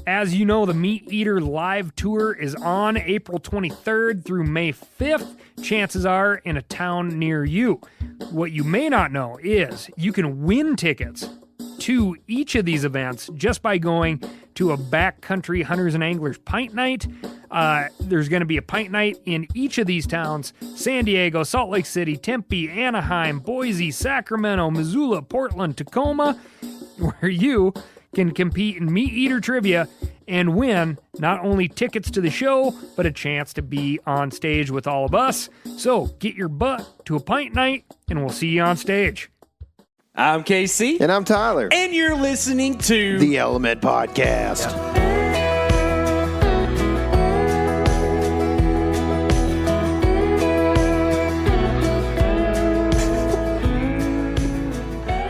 As you know, the Meat Eater Live Tour is on April 23rd through May 5th. Chances are in a town near you. What you may not know is you can win tickets to each of these events just by going to a backcountry hunters and anglers pint night. There's going to be a pint night in each of these towns: San Diego, Salt Lake City, Tempe, Anaheim, Boise, Sacramento, Missoula, Portland, Tacoma, where you can compete in Meat Eater trivia and win not only tickets to the show, but a chance to be on stage with all of us. So get your butt to a pint night, and we'll see you on stage. I'm KC. And I'm Tyler. And you're listening to The Element Podcast.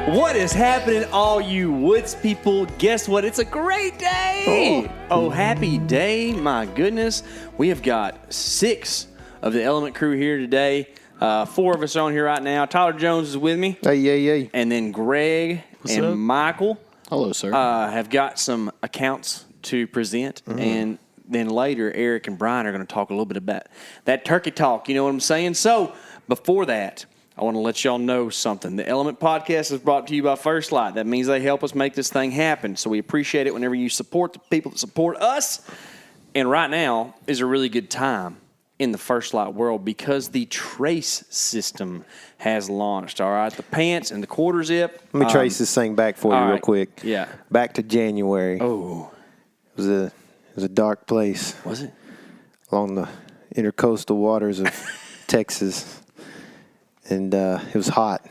What is happening, all you woods people? Guess what? It's a great day. Oh, happy day. My goodness. We have got 6 of the Element crew here today. 4 of us are on here right now. Tyler Jones is with me. Hey. And then Greg and Michael. Hello, sir. Have got some accounts to present. Mm-hmm. And then later, Eric and Brian are going to talk a little bit about that turkey talk. You know what I'm saying? So before that, I want to let y'all know something. The Element Podcast is brought to you by First Light. That means they help us make this thing happen. So we appreciate it whenever you support the people that support us. And right now is a really good time in the First Light world because the trace system has launched. All right, the pants and the quarter zip. Let me trace this thing back for you real quick. Yeah. Back to January. Oh. It was a dark place. Was it? Along the intercoastal waters of Texas. And it was hot,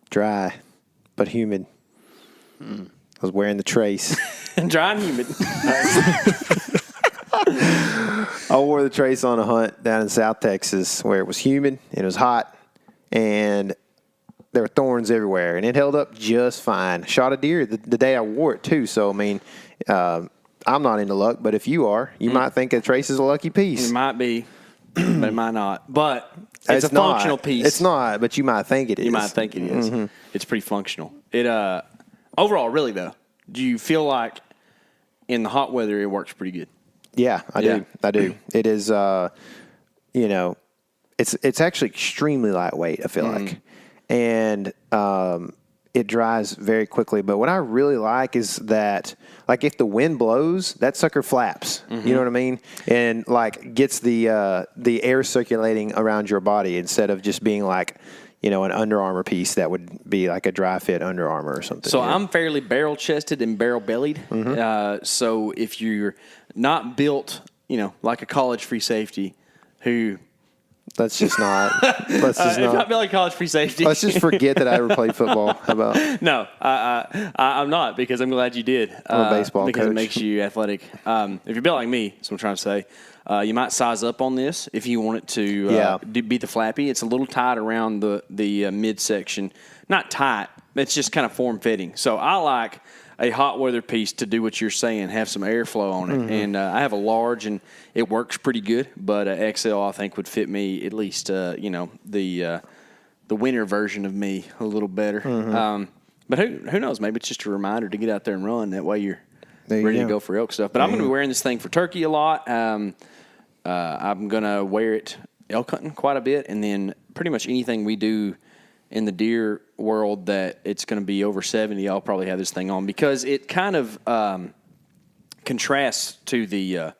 dry, but humid. I was wearing the trace. Dry and humid. I wore the trace on a hunt down in South Texas where it was humid and it was hot and there were thorns everywhere, and it held up just fine. Shot a deer the day I wore it too. So I mean, I'm not into luck, but if you are, you might think a trace is a lucky piece. It might be, but it might not. But it's a functional piece. It's not, but you might think it is. You might think it is. Mm-hmm. It's pretty functional. It overall, really though, do you feel like in the hot weather it works pretty good? Yeah, I do. It is, it's actually extremely lightweight, I feel like. And it dries very quickly. But what I really like is that, like, if the wind blows, that sucker flaps. Mm-hmm. You know what I mean? And, like, gets the air circulating around your body instead of just being like, an Under Armour piece that would be like a dry fit Under Armour or something. So I'm fairly barrel chested and barrel bellied. Mm-hmm. So if you're not built, like a college free safety who. Let's just not. Let's just not. Not built like college free safety. Let's just forget that I ever played football. How about? No, I'm not, because I'm glad you did. I'm a baseball because coach. It makes you athletic. If you're built like me, that's what I'm trying to say. You might size up on this if you want it to be the flappy. It's a little tight around the midsection. Not tight. It's just kind of form-fitting. So I like a hot weather piece to do what you're saying, have some airflow on it. Mm-hmm. And I have a large, and it works pretty good. But XL, I think, would fit me at least, the winter version of me a little better. Mm-hmm. But who knows? Maybe it's just a reminder to get out there and run. That way you're ready to go for elk stuff. But I'm going to be wearing this thing for turkey a lot. I'm going to wear it elk hunting quite a bit. And then pretty much anything we do in the deer world that it's going to be over 70, I'll probably have this thing on because it kind of contrasts to the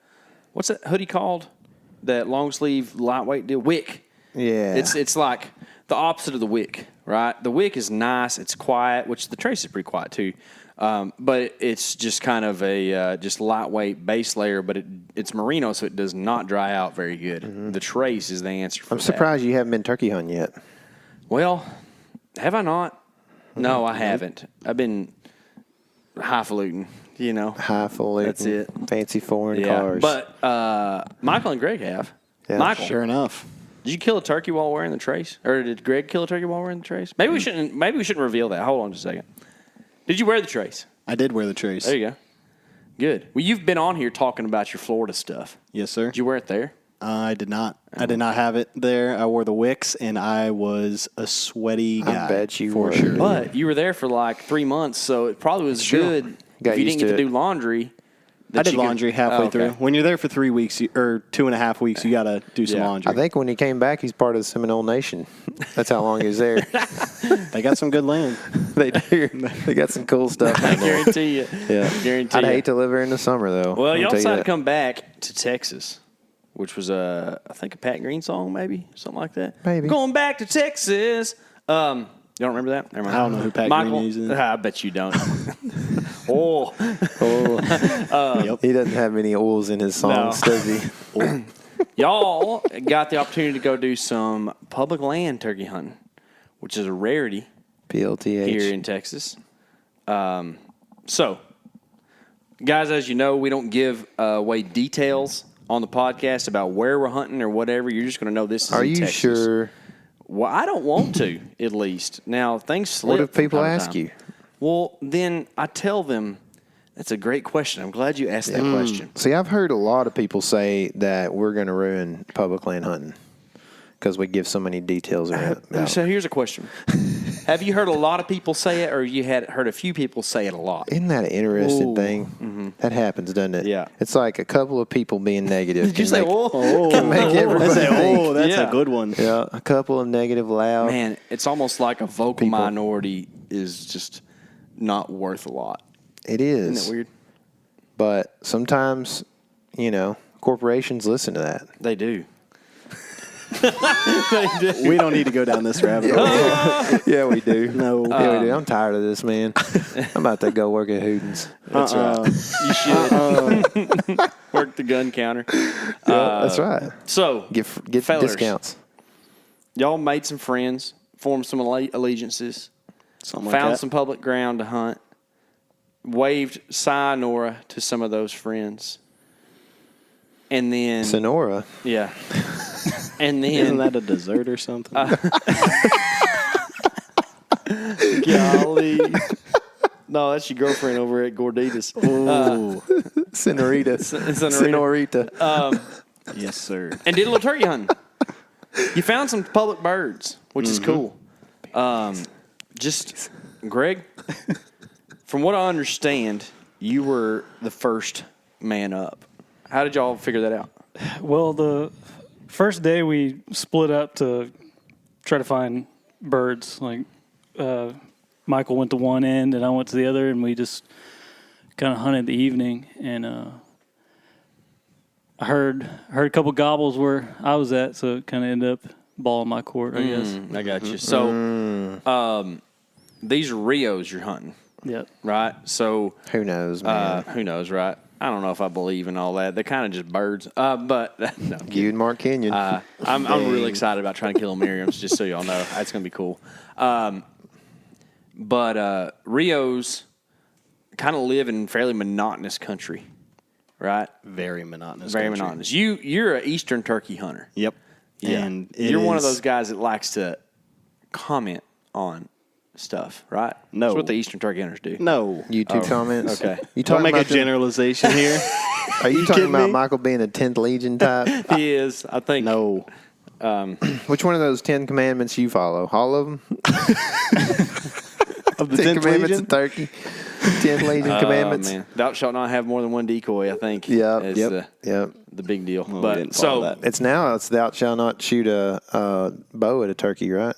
what's that hoodie called? That long sleeve lightweight deal, wick. Yeah, it's like the opposite of the wick, right? The wick is nice, it's quiet, which the trace is pretty quiet too. But it's just kind of a just lightweight base layer, but it's merino, so it does not dry out very good. Mm-hmm. The trace is the answer for I'm surprised you haven't been turkey hunting yet. Well, have I not? No, I haven't. I've been highfalutin, Highfalutin. That's it. Fancy foreign cars. But Michael and Greg have. Yeah. Michael. Sure enough. Did you kill a turkey while wearing the trace? Or did Greg kill a turkey while wearing the trace? Maybe we shouldn't reveal that. Hold on just a second. Did you wear the trace? I did wear the trace. There you go. Good. Well, you've been on here talking about your Florida stuff. Yes, sir. Did you wear it there? I did not. I did not have it there. I wore the wicks, and I was a sweaty guy. I bet you for were. sure. But you were there for like 3 months, so it probably was good if you didn't get to do laundry. I did laundry halfway through. When you're there for 3 weeks or 2.5 weeks, you got to do some laundry. I think when he came back, he's part of the Seminole Nation. That's how long he was there. They got some good land. They do. They got some cool stuff. I guarantee you. Yeah. Guarantee I'd you. hate to live here in the summer, though. Well, y'all decided to come back to Texas, which was, I think, a Pat Green song, maybe? Something like that. Maybe. Going back to Texas. You don't remember that? Never mind. I don't know who Pat Green is. I bet you don't. Yep. He doesn't have any oils in his songs, does he? Y'all got the opportunity to go do some public land turkey hunting, which is a rarity PLTH. here in Texas. So, guys, as you know, we don't give away details on the podcast about where we're hunting or whatever. You're just going to know this is Are in you Texas. sure? Well, I don't want to, at least. Now, things slip. What if from people time to ask time. you? Well, then I tell them, that's a great question. I'm glad you asked that question. See, I've heard a lot of people say that we're going to ruin public land hunting because we give so many details around. So here's a question. Have you heard a lot of people say it, or you had heard a few people say it a lot? Isn't that an interesting thing? That happens, doesn't it? Yeah. It's like a couple of people being negative. Did you say, can make everybody think. That's Yeah. a good one. Yeah, a couple of negative loud. Man, it's almost like a vocal minority is just not worth a lot. It is. Isn't that weird? But sometimes, corporations listen to that. They do. We don't need to go down this rabbit hole. Yeah, we do. No. Yeah, we do. I'm tired of this, man. I'm about to go work at Hooten's. That's right. You should. Work the gun counter. That's right. So, Get fellers, discounts. y'all made some friends, formed some allegiances, Something found like that. some public ground to hunt, waved sayonara to some of those friends. And then, Sonora. yeah. And then, Isn't that a dessert or something? golly. No, that's your girlfriend over at Gordita's. Senorita. Senorita. Yes, sir. And did a little turkey hunting. You found some public birds, which is cool. Just, Greg, from what I understand, you were the first man up. How did y'all figure that out? Well, the first day we split up to try to find birds. Like Michael went to one end and I went to the other, and we just kind of hunted the evening. And I heard a couple gobbles where I was at, so it kind of ended up ball in my court, I guess. I got you. So, these are Rios you're hunting, Yep. right? So, Who knows, man? who knows, right? I don't know if I believe in all that. They're kind of just birds. But no, You and Mark Kenyon. I'm really excited about trying to kill Miriam's, just so y'all know. That's going to be cool. But Rios kind of live in fairly monotonous country, right? Very monotonous. Very country. monotonous. You're an Eastern turkey hunter. Yep. Yeah. And you're one of those guys that likes to comment on stuff, right? No. That's what the Eastern turkey hunters do. No. YouTube comments. okay. You Don't talking make a about them- generalization here. Are you talking kidding about me? Michael being a 10th Legion type? He is, I think. No. Which one of those 10 commandments you follow? All of them? Of the 10 10th commandments Legion? of turkey? 10 Legion commandments? Man. Thou shalt not have more than one decoy, I think. Yep, is yep. the big deal. we But didn't follow so that. It's thou shalt not shoot a bow at a turkey, right?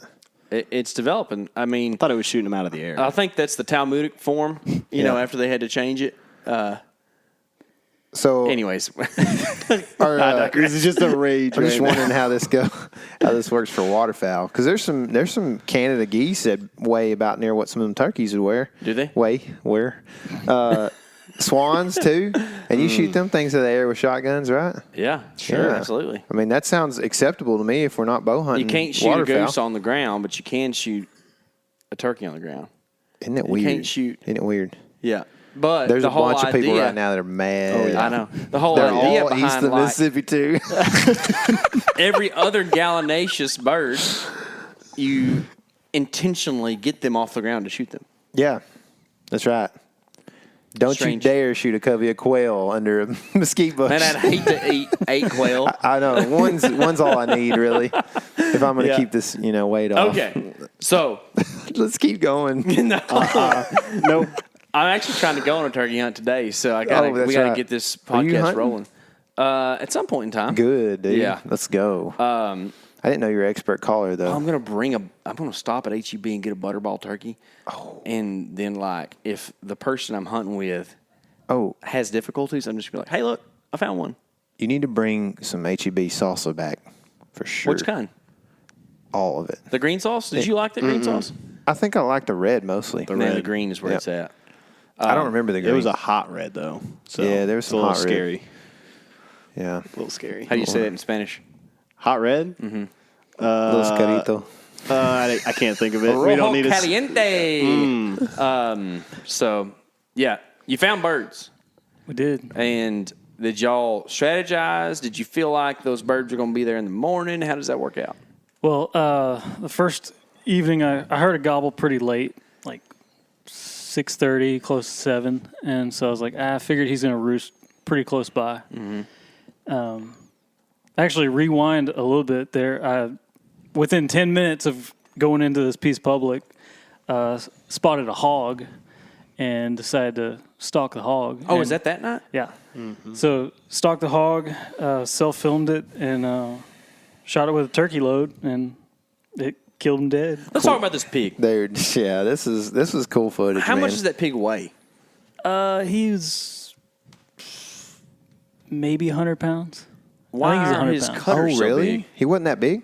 it's developing. I mean, I thought it was shooting them out of the air. I think that's the Talmudic form, you know, after they had to change it. So, Anyways, This is just a rage. I'm just right now. wondering how this works for waterfowl, because there's some Canada geese that weigh about near what some of them turkeys would wear. Do they? Where? Swans too, and you shoot them things in the air with shotguns, right? yeah, sure, Yeah. absolutely. I mean, that sounds acceptable to me if we're not bow hunting. You can't shoot waterfowl. a goose on the ground, but you can shoot a turkey on the ground. Isn't it You weird? can't shoot. Isn't it weird? Yeah, but There's the a whole bunch of people idea- right now that are mad. Oh, yeah. I know. The whole They're idea all behind east of like, Mississippi too. every other gallinaceous bird, you intentionally get them off the ground to shoot them. Yeah, that's right. Don't Strange. you dare shoot a covey of quail under a mesquite bush. Man, I'd hate to eat 8 quail. I know. One's all I need, really, if I'm going to Yeah. keep this, weight off. Okay, so Let's keep going. no. Nope. I'm actually trying to go on a turkey hunt today, so we got to get this podcast rolling. At some point in time. Good, dude. Yeah. Let's go. I didn't know you were an expert caller, though. I'm gonna stop at HEB and get a butterball turkey. Oh. And then if the person I'm hunting with has difficulties, I'm just gonna be like, hey, look, I found one. You need to bring some HEB salsa back for sure. Which kind? All of it. The green sauce? Did you like the green sauce? I think I like the red mostly. The green is where it's at. I don't remember the green. It was a hot red, though. So yeah, there was some hot red. Scary. Yeah. A little scary. How do you say that in Spanish? Hot red? Mm-hmm. Los Carito. I can't think of it. We don't need caliente. So, yeah, you found birds. We did. And did y'all strategize? Did you feel like those birds were going to be there in the morning? How does that work out? Well, the first evening, I heard a gobble pretty late, like 6:30, close to 7. And so I was like, I figured he's going to roost pretty close by. Mm-hmm. Actually, rewind a little bit there. Within 10 minutes of going into this piece public, spotted a hog and decided to stalk the hog. Oh, is that night? Yeah. Mm-hmm. So stalked the hog, self-filmed it, and shot it with a turkey load, and it killed him dead. Let's talk about this pig. Dude, yeah, this was cool footage. How much does that pig weigh? He's maybe 100 pounds. Why I think he's 100 his pounds. cutters so really? big? He wasn't that big?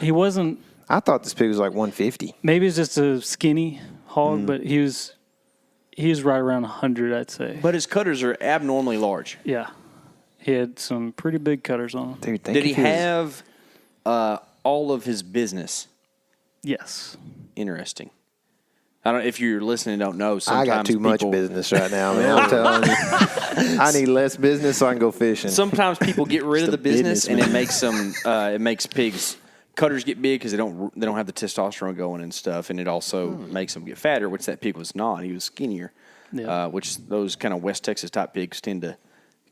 He wasn't. I thought this pig was like 150. Maybe it's just a skinny hog, but he was right around 100, I'd say. But his cutters are abnormally large. Yeah. He had some pretty big cutters on him. Dude, Did he have all of his business? Yes. Interesting. I don't. If you're listening and don't know, sometimes I got too much business right now, man. I'm telling you. I need less business so I can go fishing. Sometimes people get rid of the business, and man. it makes them. It makes pigs cutters get big because they don't have the testosterone going and stuff, and it also makes them get fatter, which that pig was not. He was skinnier. Yeah. Which those kind of West Texas type pigs tend to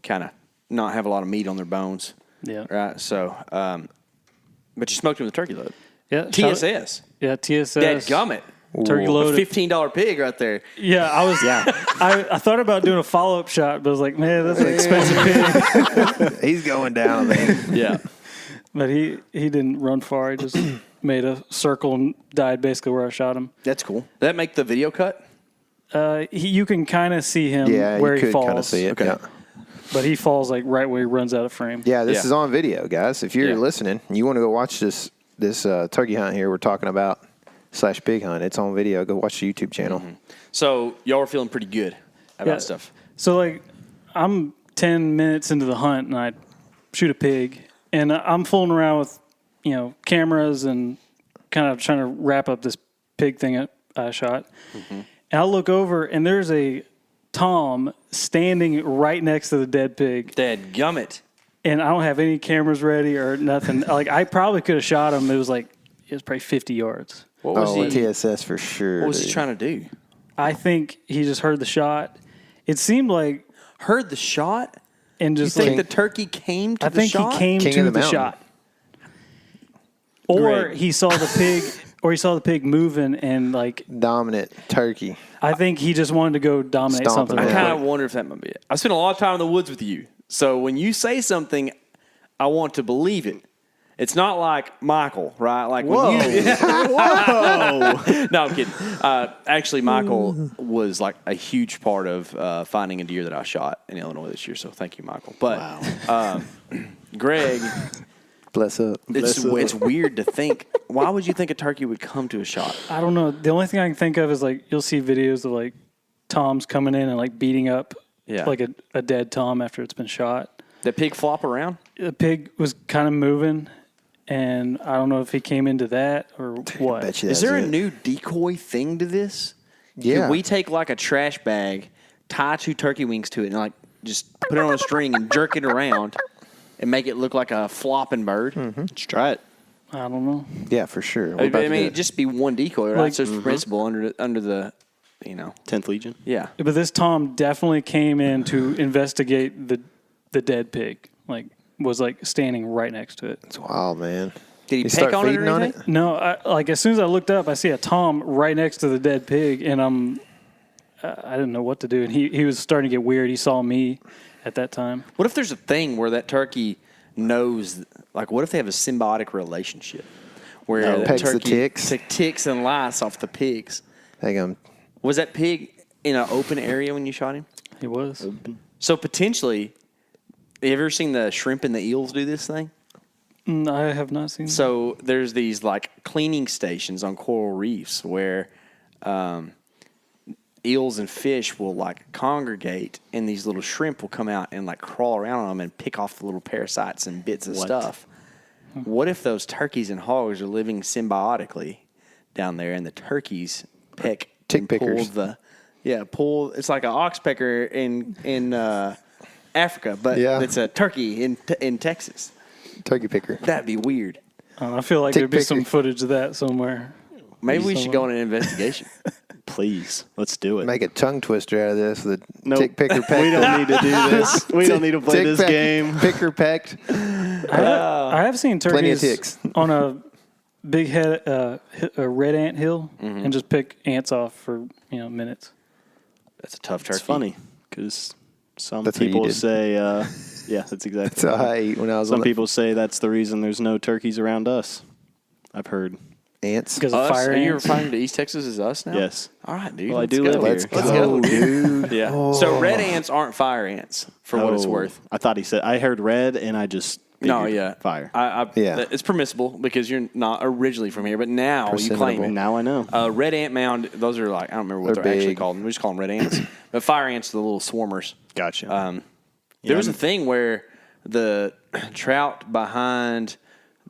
kind of not have a lot of meat on their bones. Yeah. Right. So, but you smoked him with a turkey load. Yeah. TSS. Yeah, TSS. Dadgummit. Turkey A loaded. $15 pig right there. Yeah, I was. Yeah. I thought about doing a follow-up shot, but I was like, man, that's an expensive pig. He's going down, man. Yeah. But he didn't run far. He just made a circle and died basically where I shot him. That's cool. Did that make the video cut? You can kind of see him where you he could falls. kind of see it. Okay. Yeah. But he falls like right where he runs out of frame. Yeah, this is on video, guys. If you're Yeah. listening and you want to go watch this turkey hunt here we're talking about / pig hunt, it's on video. Go watch the YouTube channel. Mm-hmm. So y'all were feeling pretty good about stuff. So like I'm 10 minutes into the hunt and I shoot a pig and I'm fooling around with, cameras and kind of trying to wrap up this pig thing I shot. Mm-hmm. And I look over and there's a Tom standing right next to the dead pig. Dadgummit. And I don't have any cameras ready or nothing. Like I probably could have shot him. It was probably 50 yards. What was he? TSS for sure. What was he trying to do? I think he just heard the shot. It seemed like Heard the shot? and You just think like the turkey came to I the think shot? he came King to of the the mountain. shot. Or Greg. he saw the pig moving and like dominant turkey. I think he just wanted to go dominate Stomping something. I it. real kind quick. of wonder if that might be it. I spent a lot of time in the woods with you. So when you say something, I want to believe it. It's not like Michael, right? Like when you, Whoa. No, I'm kidding. Actually, Michael was like a huge part of finding a deer that I shot in Illinois this year. So thank you, Michael. But Greg, Bless up. it's weird to think. Why would you think a turkey would come to a shot? I don't know. The only thing I can think of is like you'll see videos of like toms coming in and like beating up like a dead tom after it's been shot. The pig flop around? The pig was kind of moving, and I don't know if he came into that or what. Bet you Is that's there a it. new decoy thing to this? Yeah. Could we take like a trash bag, tie 2 turkey wings to it, and like just put it on a string and jerk it around and make it look like a flopping bird? Mm-hmm. Let's try it. I don't know. Yeah, for sure. We're I about to do mean, it. it'd just be one decoy, right? Like- So it's principle under the, 10th Legion. yeah. But this tom definitely came in to investigate the dead pig. Like was like standing right next to it. It's wild, man. Did he You peck start on it or feeding on anything? it? No, like as soon as I looked up, I see a tom right next to the dead pig, and I didn't know what to do. And he was starting to get weird. He saw me at that time. What if there's a thing where that turkey knows, like, what if they have a symbiotic relationship where that pegs the turkey ticks. ticks and lice off the pigs? Hang on. Was that pig in an open area when you shot him? He was. So potentially, have you ever seen the shrimp and the eels do this thing? I have not seen that. So there's these like cleaning stations on coral reefs where eels and fish will like congregate, and these little shrimp will come out and like crawl around on them and pick off the little parasites and bits of stuff. What if those turkeys and hogs are living symbiotically down there, and the turkeys peck Tick and pickers. pull. It's like an oxpecker in Africa, but Yeah. it's a turkey in Texas. Turkey picker. That'd be weird. I feel like Tick there'd be some picker. footage of that somewhere. Maybe we should go on an investigation. Please, let's do it. Make a tongue twister out of this. The Nope. tick picker peck. We don't need to do this. We don't need to play this game. Picker pecked. I have seen Plenty of turkeys ticks. on a big a red ant hill and just pick ants off for minutes. That's a tough turkey. It's funny because some That's what you people did. say, yeah, that's exactly. That's how I eat when I was Some on people say that's the reason there's no turkeys around us. I've heard. ants. Because of Us? fire Are you ants. referring to East Texas as us now? Yes. All right, dude. Well, I let's do go. live here. Let's Let's go, go. dude. Yeah. So red ants aren't fire ants, for what it's Oh, worth. I thought he said. I heard red, and I just No, figured yeah. fire. Yeah. It's permissible because you're not originally from here, but now you claim it. Now I know. Red ant mound, those are like, I don't remember what They're they're actually big. called. We just call them red ants. But fire ants are the little swarmers. Gotcha. There was a thing where the trout behind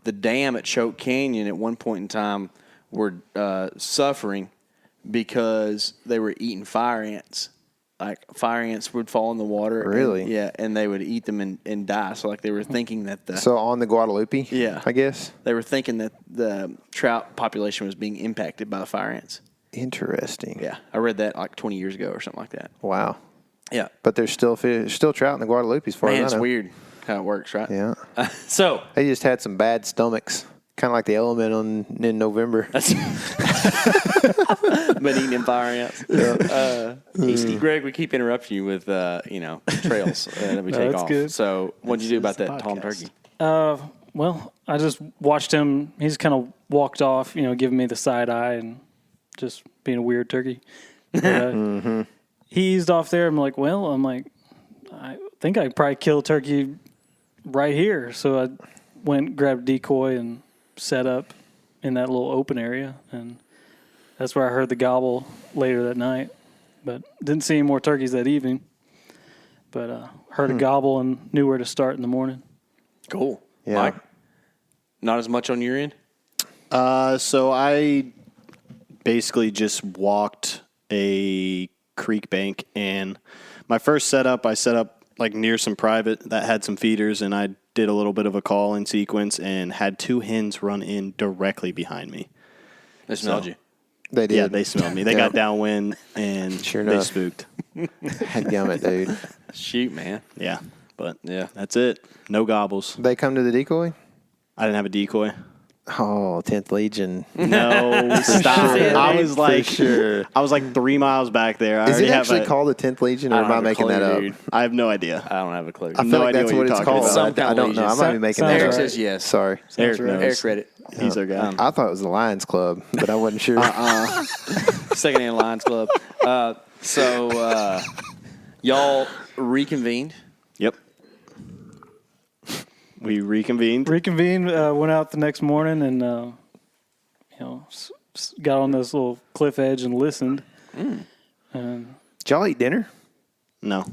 the dam at Choke Canyon at one point in time were suffering because they were eating fire ants. Like fire ants would fall in the water. Really? And they would eat them and die. So like they were thinking that So on the Guadalupe. Yeah. I guess. they were thinking that the trout population was being impacted by the fire ants. Interesting. Yeah, I read that like 20 years ago or something like that. Wow. Yeah, But there's still fish, still trout in the Guadalupe as far man, as it's I know. weird how it works, right? Yeah. So They just had some bad stomachs. Kind of like the element in November. that's been eating them fire ants. Easty, Greg, we keep interrupting you with trails that we take that's off. good. So what'd you do about It's that the Tom podcast. turkey? Well, I just watched him. He's kind of walked off, giving me the side eye and just being a weird turkey. But, he eased off there. I'm like, I think I could probably kill a turkey right here. So I went, grabbed a decoy, and set up in that little open area. And that's where I heard the gobble later that night. But didn't see any more turkeys that evening. But heard a gobble and knew where to start in the morning. Cool. Yeah. Mike, not as much on your end? So I basically just walked a creek bank, and my first setup, I set up like near some private that had some feeders, and I did a little bit of a call in sequence and had two hens run in directly behind me. They smelled you. They did. Yeah, they smelled me. They Yeah. got downwind, and Sure they enough. spooked. Headgummit, dude. Shoot, man. Yeah, but Yeah. that's it. No gobbles. They come to the decoy? I didn't have a decoy. Oh, 10th Legion. No, stop. sure. I was like, sure. I was like 3 miles back there. I Is already it have actually a- called the 10th Legion, or I am don't I have a making clue, that up? dude. I have no idea. I don't have a clue. I feel No like idea that's what what you're it's talking called. about. Some kind I of don't know. I Legion. might be making Sounds that Eric up. says yes. Sorry. Eric right. knows. Eric read it. He's our guy. I thought it was the Lions Club, but I wasn't sure. Secondhand Lions Club. So y'all reconvened. Yep. We reconvened. Reconvened, went out the next morning, and got on this little cliff edge and listened. And Did y'all eat dinner? No.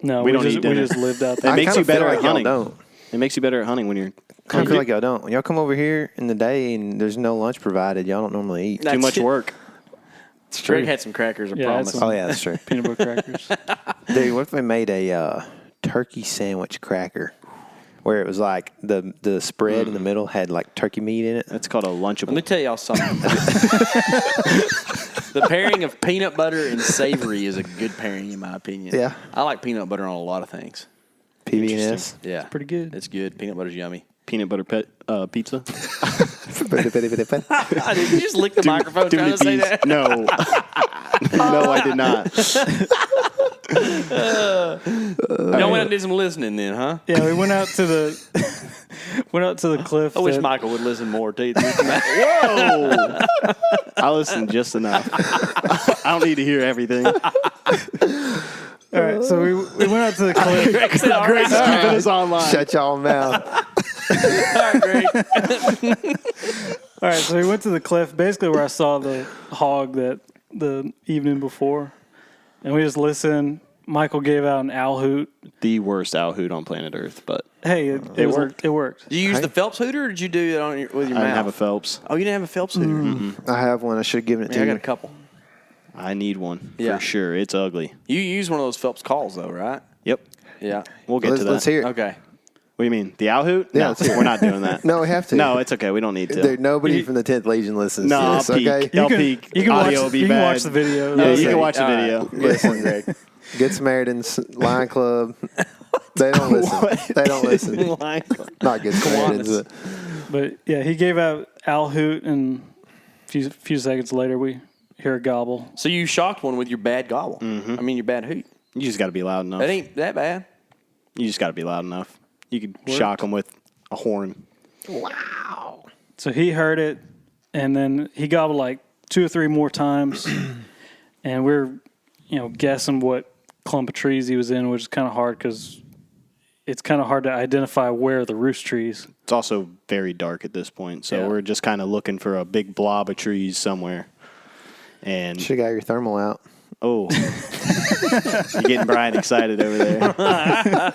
no, We don't just, eat dinner. We just lived out there. It makes kinda you better feel at like y'all hunting. don't. It makes you better at hunting when you're I feel like y'all don't. When y'all come over here in the day and there's no lunch provided, y'all don't normally eat. That's too much it. work. It's true. Greg had some crackers, I Yeah, I had promise. some. Oh, yeah, that's true. Peanut butter crackers. Dude, what if they made a turkey sandwich cracker where it was like the spread in the middle had like turkey meat in it? That's called a Lunchable. Let me tell y'all something. The pairing of peanut butter and savory is a good pairing, in my opinion. Yeah. I like peanut butter on a lot of things. PB&S. Yeah. Pretty good. It's good. Peanut butter's yummy. Peanut butter pizza. Did you just lick the microphone trying to say that? No. No, I did not. Y'all went out and did some listening then, huh? Yeah, we went out to the cliff. I wish that- Michael would listen more to you. Whoa! I listened just enough. I don't need to hear everything. All right, so we went out to the cliff. Greg said, all right. Keeping us online. Shut y'all mouth. All right, Greg. All right, so we went to the cliff, basically where I saw the hog that the evening before, and we just listened. Michael gave out an owl hoot. The worst owl hoot on planet Earth, but Hey, it worked. It worked. Did you use the Phelps hooter, or did you do it with your I mouth? didn't have a Phelps. Oh, you didn't have a Phelps hooter? I have one. I should have given it Yeah, to I you. got a couple. I need one Yeah. for sure. It's ugly. You use one of those Phelps calls, though, right? Yep. Yeah. We'll get Let's, to that. let's hear it. Okay. What do you mean? The owl hoot? Yeah, No, let's hear it. we're not doing that. No, we have to. No, it's okay. We don't need to. There, nobody from the 10th Legion listens No, to I'll this, peek. okay? I'll peek. You can Audio watch. will be You can bad. watch the video. Yeah, you Okay. can watch the All right. video. Listen, Greg. Good Samaritans, Lion Club. They don't listen. They don't listen. Not Good Samaritans. But yeah, he gave out owl hoot, and a few seconds later we hear a gobble. So you shocked one with your bad gobble. I mean, your bad hoot. You just got to be loud enough. That ain't that bad. You just got to be loud enough. You could shock them with a horn. So he heard it, and then he gobbled like 2 or 3 more times, and we're guessing what clump of trees he was in, which is kind of hard because it's kind of hard to identify where the roost trees. It's also very dark at this point, so Yeah. we're just kind of looking for a big blob of trees somewhere. And Should have got your thermal out. oh, you're getting Brian excited over there.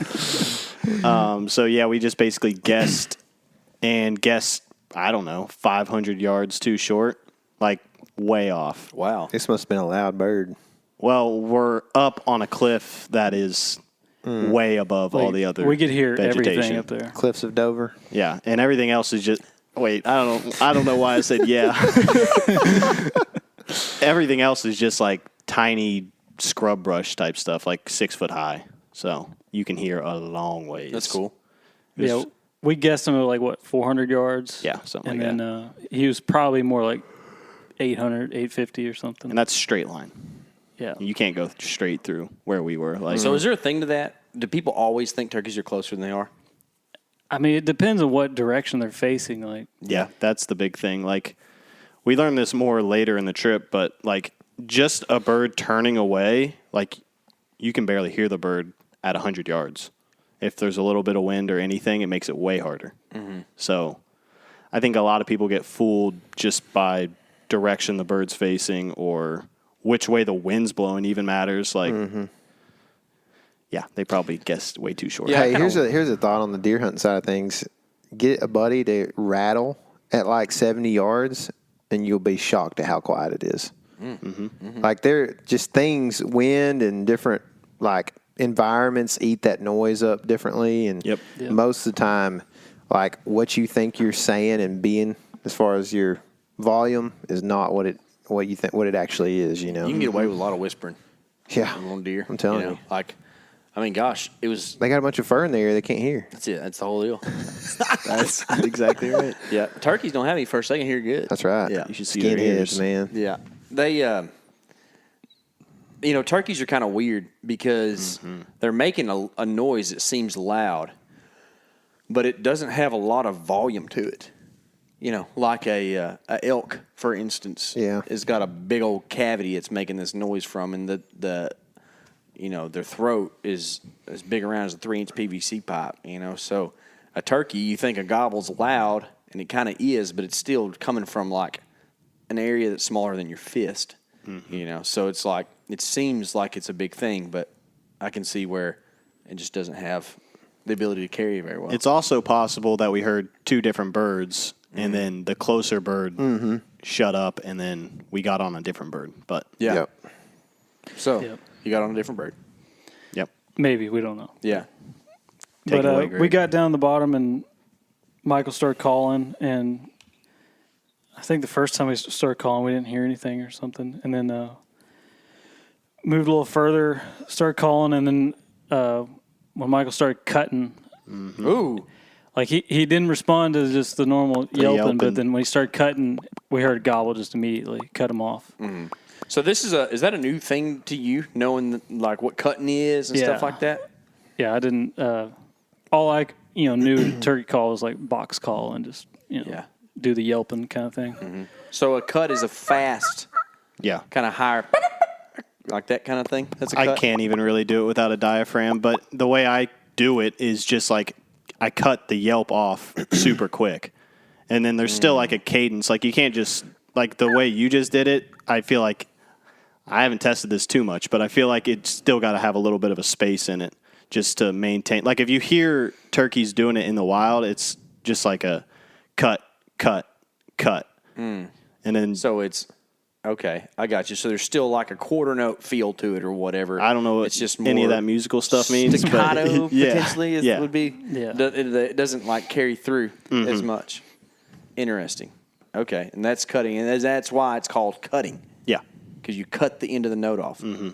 So yeah, we just basically guessed, I don't know, 500 yards too short, like way off. Wow. This must have been a loud bird. Well, we're up on a cliff that is way above all the other. We could hear vegetation. everything up there. Cliffs of Dover. Yeah, and everything else is just. Wait, I don't know why I said yeah. Everything else is just like tiny scrub brush type stuff, like 6 foot high. So you can hear a long ways. That's cool. Yeah, we guessed him at like 400 yards. Yeah, something and like then he was probably more like 800, 850 or something. And that's straight line. Yeah. You can't go straight through where we were. Like, So is there a thing to that? Do people always think turkeys are closer than they are? I mean, it depends on what direction they're facing. Like, yeah, that's the big thing. Like, we learned this more later in the trip, but like just a bird turning away, like you can barely hear the bird at 100 yards. If there's a little bit of wind or anything, it makes it way harder. So I think a lot of people get fooled just by direction the bird's facing or which way the wind's blowing even matters. Like, yeah, they probably guessed way too short. Yeah, Hey, kinda- here's a thought on the deer hunting side of things. Get a buddy to rattle at like 70 yards, and you'll be shocked at how quiet it is. Like they're just things, wind and different like environments eat that noise up differently. And Yep. most of the time, like what you think you're saying and being as far as your volume is not what you think what it actually is. You know, You can get away with a lot of whispering yeah. on deer. I'm telling you. Like, I mean, gosh, it was. They got a bunch of fur in there they can't hear. That's it. That's the whole deal. That's exactly right. Yeah, turkeys don't have any first. They can hear good. That's right. Yeah. You should see their Skinheads, ears. man. Yeah, they, turkeys are kind of weird because they're making a noise that seems loud, but it doesn't have a lot of volume to it. Like a elk, for instance, Yeah. has got a big old cavity it's making this noise from, and their throat is as big around as a 3-inch PVC pipe. So a turkey, you think a gobble's loud, and it kind of is, but it's still coming from like an area that's smaller than your fist. So it's like it seems like it's a big thing, but I can see where it just doesn't have the ability to carry very well. It's also possible that we heard 2 different birds, and then the closer bird shut up, and then we got on a different bird. But yeah. Yep. So Yep. you got on a different bird. yep, maybe, we don't know. Yeah. Take But it away, we Greg. got down the bottom, and Michael started calling, and I think the first time we started calling, we didn't hear anything or something. And then moved a little further, started calling, and then when Michael started cutting, Ooh. like he didn't respond to just the normal yelping, yelping. but then when he started cutting, we heard a gobble just immediately, cut him off. So this is that a new thing to you, knowing like what cutting is and stuff like that? Yeah, I didn't. All I knew turkey call was like box call and just do the yelping kind of thing. Mm-hmm. So a cut is a fast, kind of higher, like that kind of thing. That's a cut. I can't even really do it without a diaphragm, but the way I do it is just like I cut the yelp off super quick, and then there's still like a cadence. Like you can't just like the way you just did it. I feel like I haven't tested this too much, but I feel like it's still got to have a little bit of a space in it just to maintain. Like if you hear turkeys doing it in the wild, it's just like a cut, cut, cut. And then so it's okay. I got you. So there's still like a quarter note feel to it or whatever. I don't know what it's just any of that musical stuff means. Staccato but, potentially would be. Yeah. It doesn't like carry through as much. Interesting. Okay, and that's cutting, and that's why it's called cutting. Yeah. Because you cut the end of the note off. Mm-hmm.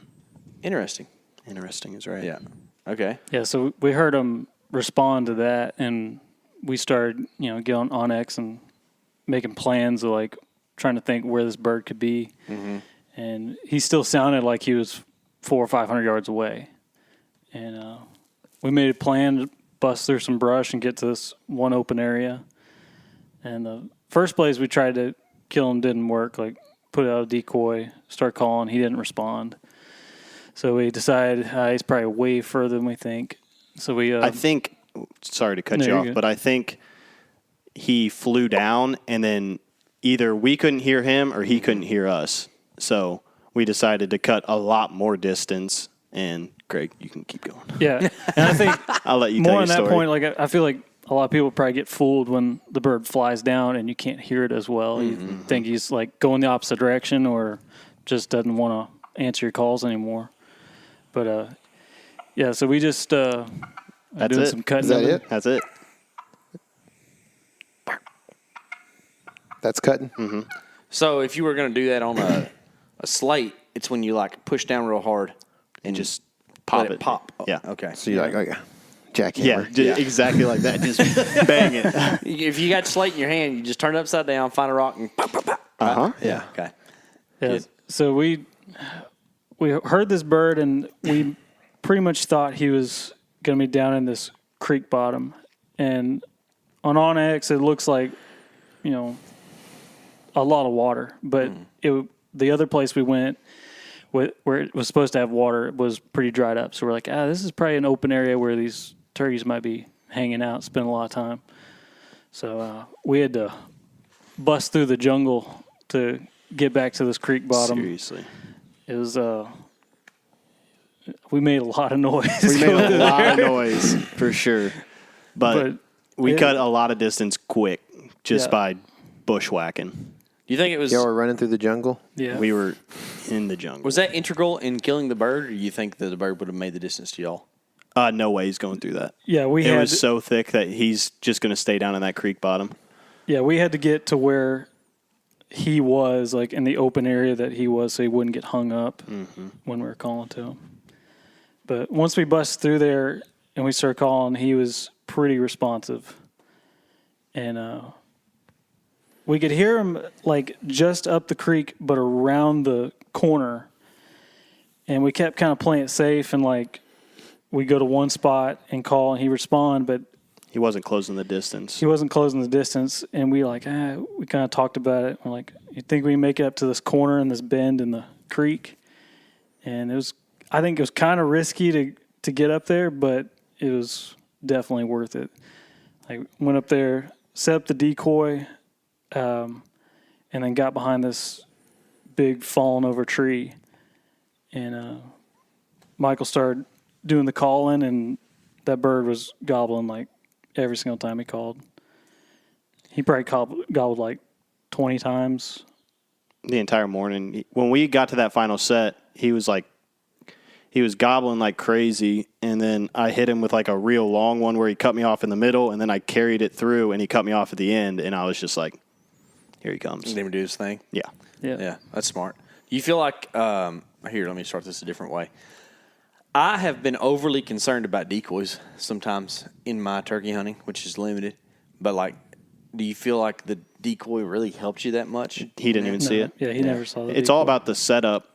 Interesting. Interesting is right. Yeah. Okay. Yeah, so we heard him respond to that, and we started, getting on Onyx and making plans of like trying to think where this bird could be. Mm-hmm. And he still sounded like he was 400 or 500 yards away. And we made a plan to bust through some brush and get to this one open area. And the first place we tried to kill him didn't work. Like put out a decoy, start calling, he didn't respond. So we decided he's probably way further than we think. So we I think, sorry to cut you off, good. but I think he flew down and then either we couldn't hear him or he couldn't hear us. So we decided to cut a lot more distance. And Greg, you can keep going. Yeah, and I think I'll let you more tell on your that story. point, like I feel like a lot of people probably get fooled when the bird flies down and you can't hear it as well. You think he's like going the opposite direction or just doesn't want to answer your calls anymore. But so we just That's doing it. some cutting. Is that of it? That's it. That's cutting. Mm-hmm. So if you were going to do that on a slate, it's when you like push down real hard and just pop let it. pop. Yeah. Okay. So you're like a Yeah, jackhammer. exactly like that. Just bang it. If you got slate in your hand, you just turn it upside down, find a rock, and pop, pop, pop. Uh-huh. Yeah. Okay. Yeah. Good. So we heard this bird and we pretty much thought he was going to be down in this creek bottom. And on Onyx, it looks like, a lot of water. But the other place we went where it was supposed to have water was pretty dried up. So we're like, this is probably an open area where these turkeys might be hanging out, spending a lot of time. So we had to bust through the jungle to get back to this creek bottom. Seriously. It was we made a lot of noise. We made a lot of noise, for sure. But we cut a lot of distance quick just by bushwhacking. Do you think it was? Y'all were running through the jungle? Yeah. We were in the jungle. Was that integral in killing the bird, or do you think that the bird would have made the distance to y'all? No way he's going through that. Yeah, It was so thick that he's just going to stay down in that creek bottom. Yeah, we had to get to where he was, like in the open area that he was, so he wouldn't get hung up when we were calling to him. But once we bust through there and we started calling, he was pretty responsive. And we could hear him like just up the creek, but around the corner. And we kept kind of playing it safe, and like we go to one spot and call, and he respond, but He wasn't closing the distance. he wasn't closing the distance. And we we kind of talked about it. We're like, you think we can make it up to this corner and this bend in the creek? And I think it was kind of risky to get up there, but it was definitely worth it. I went up there, set up the decoy, and then got behind this big fallen over tree. And Michael started doing the calling, and that bird was gobbling like every single time he called. He probably gobbled like 20 times. The entire morning. When we got to that final set, he was gobbling like crazy, and then I hit him with like a real long one where he cut me off in the middle, and then I carried it through, and he cut me off at the end, and I was just like, here he comes. Let him do his thing. Yeah. Yeah, that's smart. You feel like here, let me start this a different way. I have been overly concerned about decoys sometimes in my turkey hunting, which is limited. But like, do you feel like decoy really helped you that much. He didn't even see it. Yeah, he never saw that. It's all about the setup.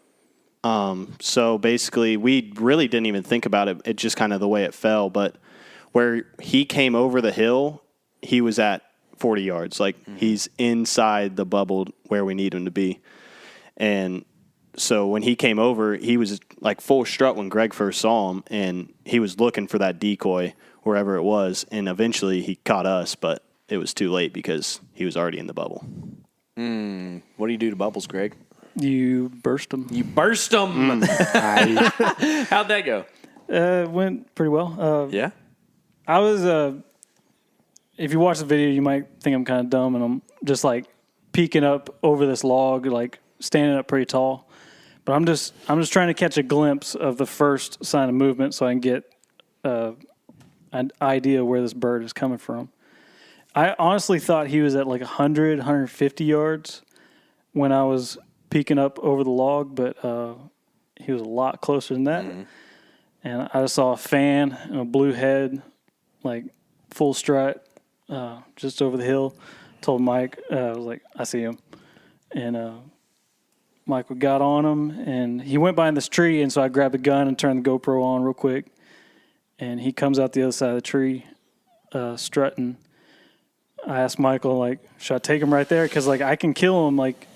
So basically, we really didn't even think about it. It's just kind of the way it fell. But where he came over the hill, he was at 40 yards. Like, he's inside the bubble where we need him to be. And so when he came over, he was like full strut when Greg first saw him, and he was looking for that decoy wherever it was. And eventually he caught us, but it was too late because he was already in the bubble. What do you do to bubbles, Greg? You burst them. You burst them. How'd that go? It went pretty well. Yeah. I was, if you watch the video, you might think I'm kind of dumb, and I'm just like peeking up over this log, like standing up pretty tall. But I'm just trying to catch a glimpse of the first sign of movement so I can get an idea where this bird is coming from. I honestly thought he was at like 100, 150 yards when I was peeking up over the log, but he was a lot closer than that. And I just saw a fan and a blue head, like full strut, just over the hill. Told Mike, I was like, I see him. And Michael got on him, and he went behind this tree, and so I grabbed the gun and turned the GoPro on real quick. And he comes out the other side of the tree, strutting. I asked Michael, like, should I take him right there? Because, like, I can kill him, like,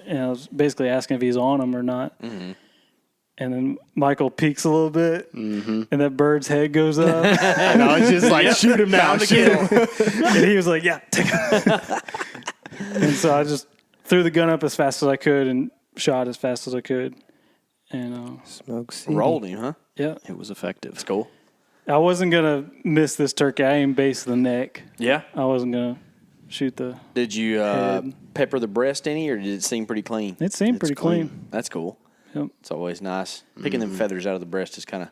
and I was basically asking if he's on him or not. And then Michael peeks a little bit, and that bird's head goes up. And I was just like, shoot him now. Shoot him. And he was like, yeah, take him. And so I just threw the gun up as fast as I could and shot as fast as I could. And Smoke City. Rolled him, huh? yeah, It was effective. It's cool. I wasn't going to miss this turkey. I aimed base of the neck. Yeah. I wasn't going to shoot the Did you head. pepper the breast any, or did it seem pretty clean? It seemed pretty clean. That's cool. Yep. It's always nice. Picking them feathers out of the breast is kind of,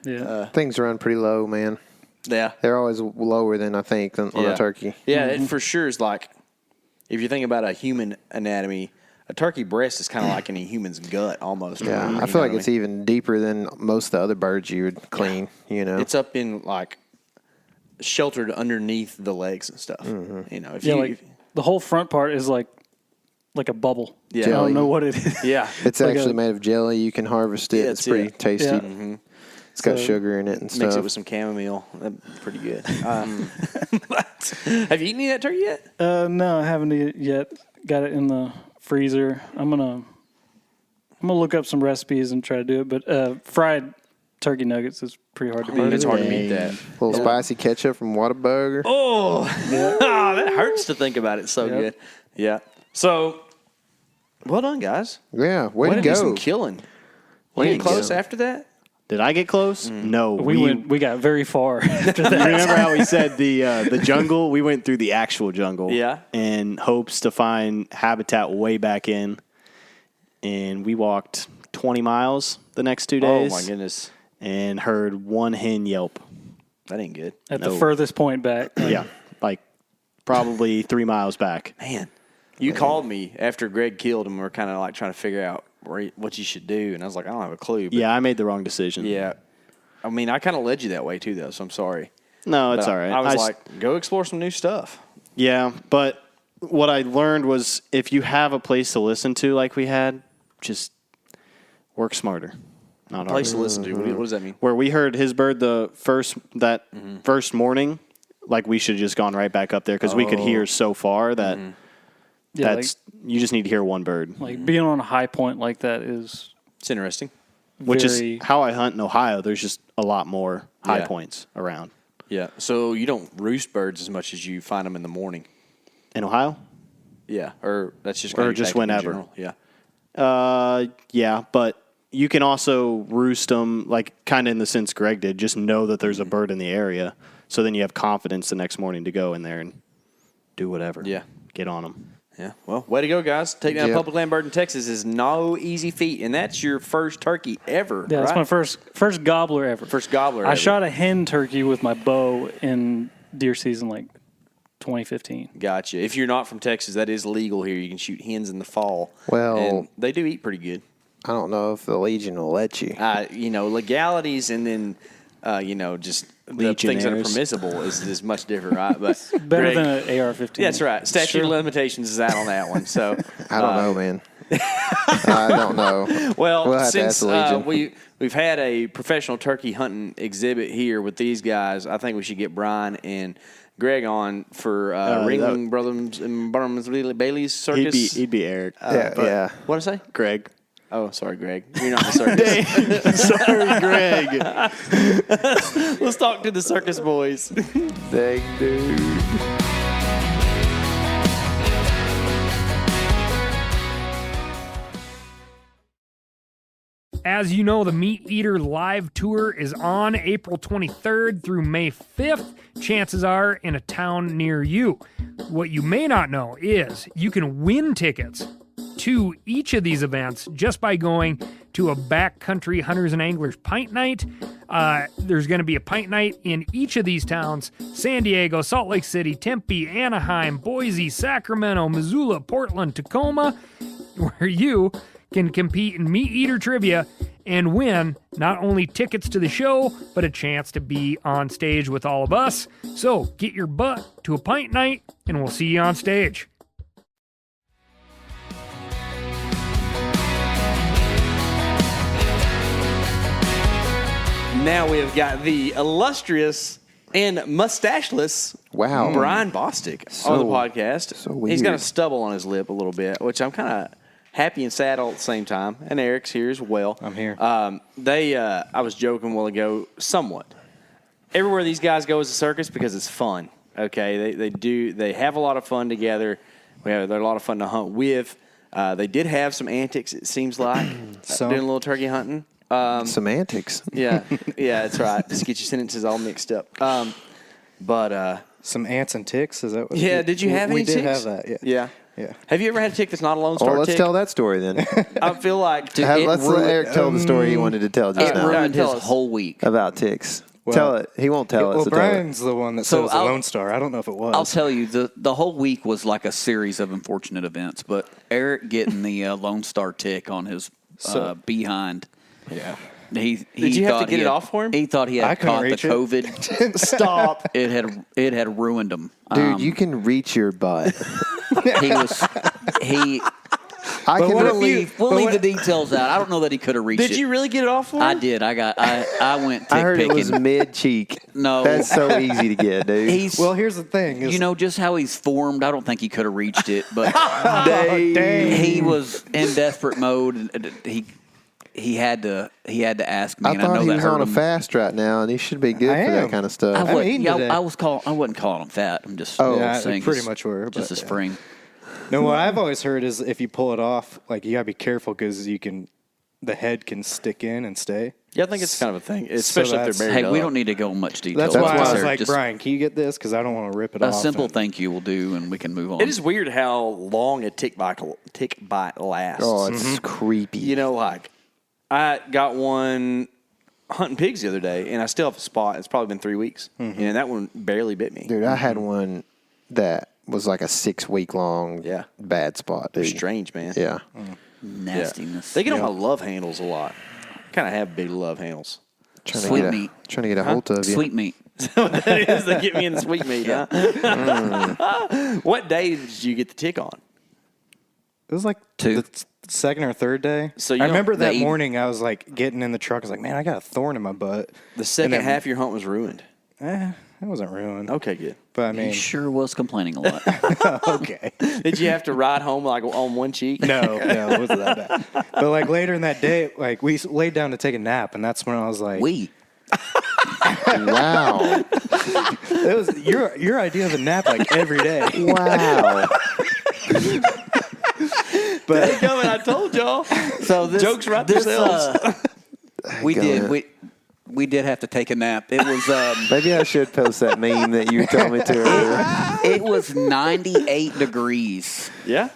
Yeah. Things run pretty low, man. yeah. They're always lower than I think on a turkey. Yeah, it for sure is like, if you think about a human anatomy, a turkey breast is kind of like in a human's gut almost. Yeah, You I know feel like what it's even deeper than most of the other birds you would clean. You know, It's up in like sheltered underneath the legs and stuff. You know, if Yeah, you, like the whole front part is like a bubble. Yeah. I Jelly. don't know what it is. yeah, it's like actually a- made of jelly. You can harvest it. Yeah, It's pretty tasty. Yeah. It's got So- sugar in it and mix stuff. it with some chamomile. That's pretty good. But, have you eaten any of that turkey yet? No, I haven't eaten it yet. Got it in the freezer. I'm gonna look up some recipes and try to do it. But fried turkey nuggets is pretty hard to beat. It's hard to beat that. A little spicy ketchup from Whataburger. Oh, that hurts to think about it. So Yep. good. Yeah. So, well done, guys. Yeah, way Way to to do go. some killing. You get close after that? Did I get close? No. We got very far after that. Remember how we said the jungle? We went through the actual jungle. Yeah. In hopes to find habitat way back in. And we walked 20 miles the next 2 days. Oh, my goodness. And heard one hen yelp. That ain't good. At the No. furthest point back. Yeah. Like probably 3 miles back. Man, you called me after Greg killed him. We were kind of like trying to figure out what you should do. And I was like, I don't have a clue. But Yeah, I made the wrong decision. yeah. I mean, I kind of led you that way, too, though, so I'm sorry. No, it's But all right. I was like, go explore some new stuff. Yeah, but what I learned was if you have a place to listen to like we had, just work smarter. Not Place to harder. listen to. What does that mean? Where we heard his bird the first morning, like we should have just gone right back up there because we could hear so far that Yeah, that's you just need to hear one bird, like being on a high point like that is It's interesting. which very, is how I hunt in Ohio. There's just a lot more high Yeah. points around Yeah. So you don't roost birds as much as you find them in the morning. in Ohio. Yeah. Or that's just Or kinda your just tactic in whenever. general. Yeah. Yeah, but you can also roost them, like kind of in the sense Greg did. Just know that there's a bird in the area, so then you have confidence the next morning to go in there and do whatever. Yeah. Get on them. Yeah. Well, way to go, guys. Taking down a Yep. public land bird in Texas is no easy feat, and that's your first turkey ever. yeah, that's right? my first gobbler ever. First gobbler I ever. shot a hen turkey with my bow in deer season like 2015. Gotcha. If you're not from Texas, that is legal here. You can shoot hens in the fall. Well- and they do eat pretty good. I don't know if the Legion will let you. Legalities and then just the things that are permissible is much different, right? But Better Greg, than an AR-15. Yeah, that's right. Statute of limitations is out on that one. So I don't know, man. I don't know. Well, We'll have to since ask the Legion. we've had a professional turkey hunting exhibit here with these guys, I think we should get Brian and Greg on for Ringling Brothers and Bailey's Circus. He'd be Eric. Yeah. What'd I say? Greg. Oh, sorry, Greg. You're not the circus. Sorry, Greg. Let's talk to the circus boys. Dang, dude. As you know, the Meat Eater Live Tour is on April 23rd through May 5th. Chances are in a town near you. What you may not know is you can win tickets to each of these events just by going to a backcountry hunters and anglers pint night. There's going to be a pint night in each of these towns: San Diego, Salt Lake City, Tempe, Anaheim, Boise, Sacramento, Missoula, Portland, Tacoma, where you can compete in Meat Eater trivia and win not only tickets to the show, but a chance to be on stage with all of us. So get your butt to a pint night, and we'll see you on stage. Now we have got the illustrious and mustacheless Brian Bostic on the podcast. So He's got a weird. stubble on his lip a little bit, which I'm kind of happy and sad all at the same time. And Eric's here as well. I'm here. I was joking a while ago, somewhat. Everywhere these guys go is a circus because it's fun. Okay, they have a lot of fun together. They're a lot of fun to hunt with. They did have some antics, it seems like, doing a little turkey hunting. Semantics. Yeah, that's right. Just get your sentences all mixed up. Some ants and ticks, is that what? Yeah, did you have any We did ticks? have that, yeah. Yeah. Have you ever had a tick that's not a Lone Star Well, let's tick? tell that story then. I feel like Let's let Eric tell the story he wanted to tell just it now ruined his tell us. whole week. about ticks. Well- tell it. He won't tell us. Well, so tell it. Brian's the one that said So it was a I'll- Lone Star. I don't know if it was. I'll tell you, the whole week was like a series of unfortunate events, but Eric getting the Lone Star tick on his behind. Yeah. He Did you have to thought get he it had- off for him? He thought he I had couldn't caught the reach it. COVID. Stop. It had ruined him. Dude, you can reach your butt. He was he. I can We'll believe. leave the details out. I don't know that he could have reached it. Did you really get it off for him? I did. I went tick I heard picking. it was mid cheek. No. That's so easy to get, dude. He's Well, here's the thing. Is, you know just how he's formed. I don't think he could have reached it, but dang. he was in desperate mode. And he had to ask me. I and thought I know he that was hurt on a him. fast right now, and he should be good I for that am. kind of I stuff. haven't wasn't, eaten today. I wasn't calling him fat. I'm just Yeah, saying pretty he's much were, just but, a yeah. spring. No, what I've always heard is if you pull it off, like you gotta be careful because the head can stick in and stay. Yeah, I think it's kind of a thing, especially if that's- they're buried Hey, up. we don't need to go in much detail. That's That's why I why was like, Just Brian, can you get this? Because I don't want to rip it a off. simple and- thank you will do, and we can move on. It is weird how long a tick bite lasts. Oh, it's creepy. You know, like I got one hunting pigs the other day, and I still have a spot. It's probably been 3 weeks, and that one barely bit me. Dude, I had one that was like a 6 week long bad spot, dude. Strange, man. Yeah. nastiness. They get on my love handles a lot. Kind of have big love handles. Sweet meat. Trying to get a hold of you. Sweet meat. That is, they get me in the sweet meat. Huh? What day did you get the tick on? It was like Two. the second or third day. So you I don't- remember that they- morning I was like getting in the truck. I was like, man, I got a thorn in my butt. The second then- half of your hunt was ruined. It wasn't ruined. Okay, good. But I He mean, sure was complaining a lot. okay. Did you have to ride home like on one cheek? No, it wasn't that bad. But like later in that day, like we laid down to take a nap, and that's when I was like, Wow. it was your idea of a nap like every day. Wow. But Coming, I told y'all. So this, Jokes write themselves. We did have to take a nap. It was Maybe I should post that meme that you told me to earlier. it was 98 degrees. Yeah.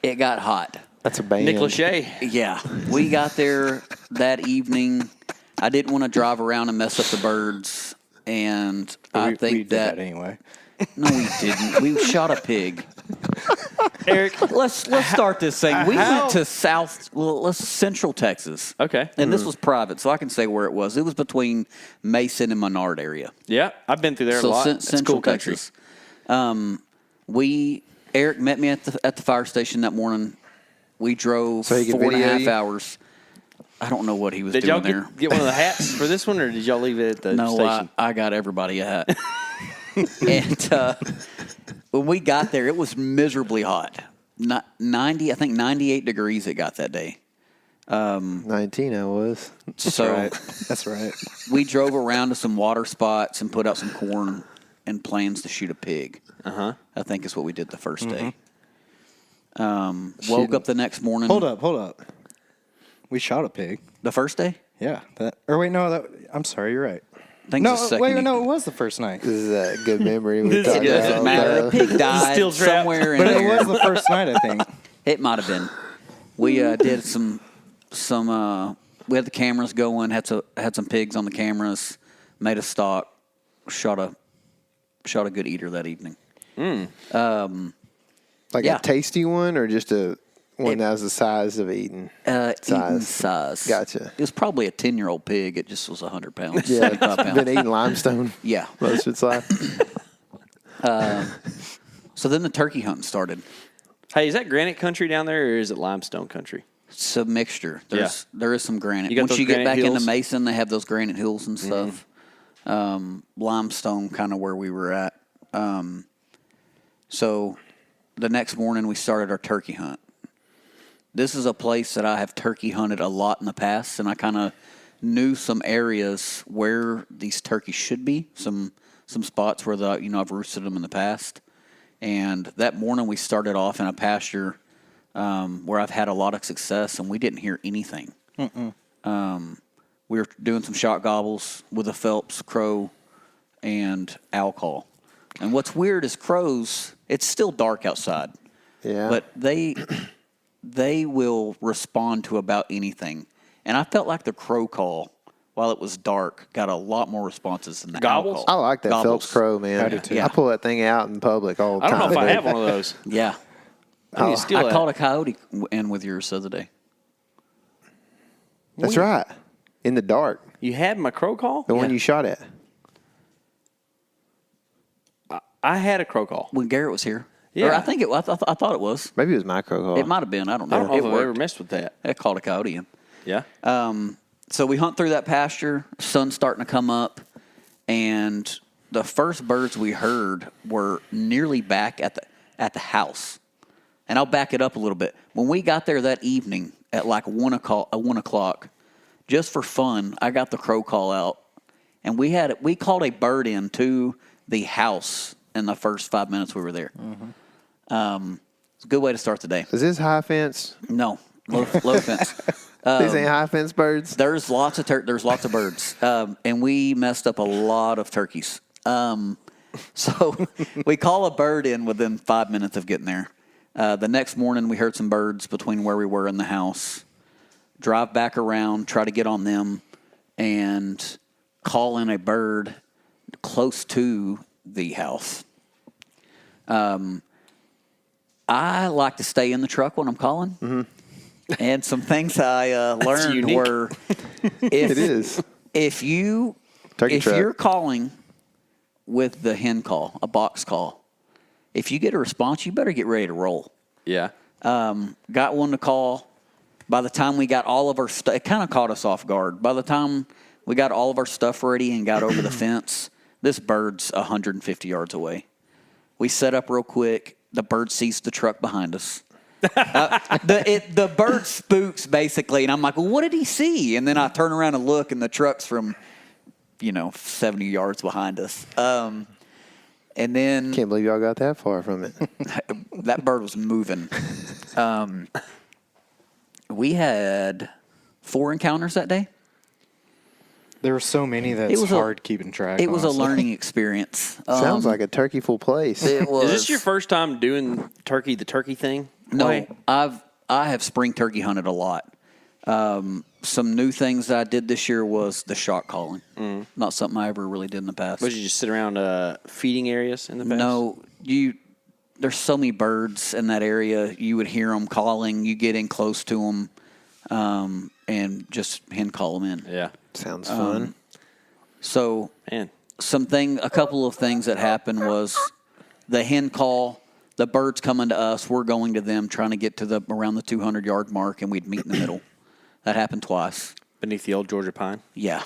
It got hot. That's a band. Nick Lachey. Yeah, we got there that evening. I didn't want to drive around and mess up the birds, and I we think did that anyway. no, we didn't. We shot a pig. Eric, let's start this thing. We went to Central Texas. Okay. And this was private, so I can say where it was. It was between Mason and Menard area. Yeah, I've been through there a lot. It's Central cool country. Texas. Eric met me at the fire station that morning. We drove 4.5 hours. I don't know what he was Did doing y'all there. get one of the hats for this one, or did y'all leave it at the station? I got everybody a hat. And when we got there, it was miserably hot. 98 degrees it got that day. 19 I was. That's right. We drove around to some water spots and put out some corn and plans to shoot a pig. I think is what we did the first day. Woke up the next morning. Hold up. We shot a pig. The first day? Yeah. I'm sorry, you're right. I think it's the second. No, it was the first night. This is a good memory. This talked doesn't about, matter. A pig died Steel trap. somewhere in But there. it was the first night, I think. It might have been. We did some. We had the cameras going. Had some pigs on the cameras. Made a stock. Shot a good eater that evening. like Yeah. a tasty one or just a one that was the size of Eaton? Eaton size. Gotcha. It was probably a 10-year-old pig. It just was 100 pounds. Yeah, 75 pounds. been eating limestone Yeah. most of its life. So then the turkey hunting started. Hey, is that granite country down there, or is it limestone country? It's a mixture. There is some granite. You got Once those you get granite back into hills? Mason, they have those granite hills and stuff. Limestone, kind of where we were at. So the next morning, we started our turkey hunt. This is a place that I have turkey hunted a lot in the past, and I kind of knew some areas where these turkeys should be. Some spots where I've roosted them in the past. And that morning, we started off in a pasture where I've had a lot of success, and we didn't hear anything. We were doing some shot gobbles with a Phelps crow and owl call. And what's weird is crows, it's still dark outside. Yeah. But they will respond to about anything. And I felt like the crow call, while it was dark, got a lot more responses than the Gobbles? owl I call. like that Gobbles. Phelps crow, man. I do too. I pull that thing out in public all the I time. don't know if I have one of those. Yeah. I need to steal I that. caught a coyote in with yours the other day. That's right. In the dark. You had my crow call? The one you shot at. I had a crow call. When Garrett was here. Yeah. Or I think I thought it was. Maybe it was my crow call. It might have been. I don't know. I don't know It if I've ever worked. messed with that. I caught a coyote in. Yeah. So we hunt through that pasture. Sun's starting to come up, and the first birds we heard were nearly back at the house. And I'll back it up a little bit. When we got there that evening at like 1 o'clock, just for fun, I got the crow call out, and we called a bird in to the house in the first 5 minutes we were there. It's a good way to start the day. Is this high fence? No, low fence. These ain't high fence birds? There's lots of birds, and we messed up a lot of turkeys. So we call a bird in within 5 minutes of getting there. The next morning, we heard some birds between where we were and the house. Drive back around, try to get on them, and call in a bird close to the house. I like to stay in the truck when I'm calling. Mm-hmm. And some things I learned unique. were It is. if Turkey truck. you're calling with the hen call, a box call, if you get a response, you better get ready to roll. Yeah. Got one to call. By the time we got all of our stuff, it kind of caught us off guard. By the time we got all of our stuff ready and got over the fence, this bird's 150 yards away. We set up real quick. The bird sees the truck behind us. The bird spooks, basically, and I'm like, well, what did he see? And then I turn around and look, and the truck's from, 70 yards behind us. And then Can't believe y'all got that far from it. that bird was moving. We had 4 encounters that day. There were so many that It it's was a- hard keeping track. It was a honestly. learning experience. Sounds like a turkeyful place. It was. Is this your first time doing the turkey thing? No, Why? I have spring turkey hunted a lot. Some new things that I did this year was the shot calling. Not something I ever really did in the past. Would you just sit around feeding areas in the past? No, there's so many birds in that area. You would hear them calling. You get in close to them, and just hen call them in. Yeah. Sounds fun. So, Man. a couple of things that happened was the hen call, the birds coming to us, we're going to them, trying to get to around the 200-yard mark, and we'd meet in the middle. That happened twice. Beneath the old Georgia pine. Yeah.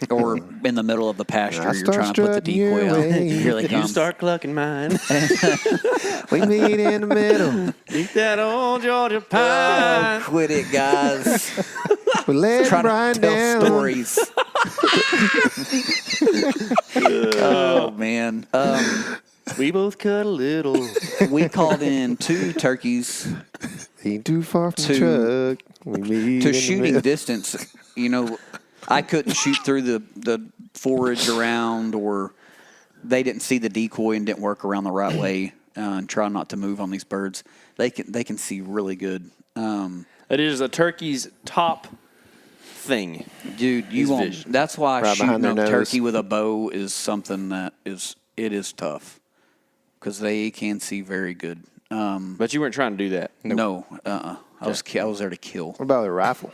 Or in the middle of the pasture, I you're trying to put the strutting your decoy out. way. Here they come. You start clucking mine. We meet in the middle. Eat that old Georgia pine. Quit it, guys. We let Trying Brian to tell down. stories. Oh, man. We both cut a little. We called in 2 turkeys Ain't too far from the To- truck. We meet to in the shooting middle. distance. You know, I couldn't shoot through the forage around, or they didn't see the decoy and didn't work around the right way, and try not to move on these birds. They can see really good. It is a turkey's top thing. Dude, you His won't. vision. That's why Right behind shooting their a nose. turkey with a bow is something that is tough, because they can see very good. But you weren't trying to do that. No, I was there to kill. What about a rifle?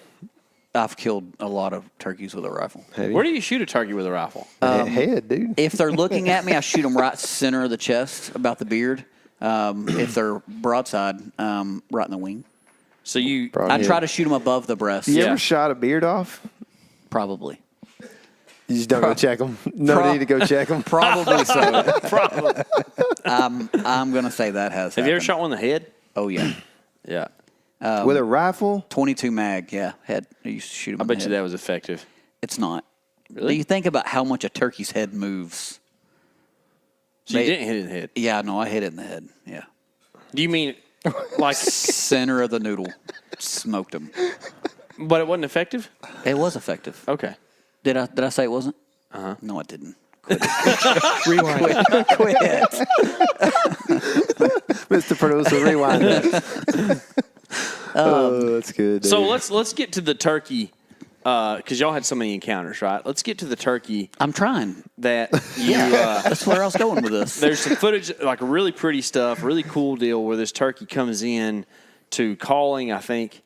I've killed a lot of turkeys with a rifle. Have you? Where do you shoot a turkey with a rifle? Head, dude. If they're looking at me, I shoot them right center of the chest, about the beard. If they're broadside, right in the wing. So you, I try to shoot them above the breast. You Yeah. ever shot a beard off? Probably. You just don't go check them. No need to go check them. Probably so. probably. I'm going to say that has Have you ever happened. shot one in the head? Oh, yeah. Yeah. With a rifle? 22 mag, yeah. Head. I used to shoot them I in the bet you head. that was effective. It's not. Really? Do you think about how much a turkey's head moves? So you didn't hit it in the head. Yeah, no, I hit it in the head. Yeah. Do you mean like, Center of the noodle. Smoked him. but it wasn't effective? It was effective. Okay. Did I say it wasn't? Uh-huh. No, I didn't. Rewind. Quit it. Mr. Producer, rewind that. Oh, that's good. So dude. let's get to the turkey, because y'all had so many encounters, right? Let's get to the turkey I'm trying. that you. That's where I was going with this. There's some footage, like a really pretty stuff, really cool deal where this turkey comes in to calling, I think,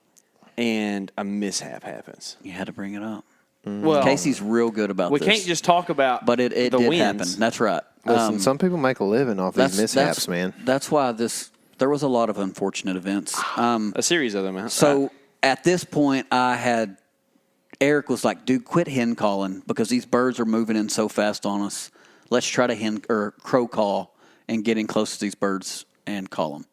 and a mishap happens. You had to bring it up. Well, Casey's real good about we this. can't just talk about But it the did wins. happen. That's right. Listen, some people make a living off these mishaps, man. That's why there was a lot of unfortunate events. A series of them. Huh? So at this point, Eric was like, dude, quit hen calling because these birds are moving in so fast on us. Let's try to hen or crow call and get in close to these birds and call them.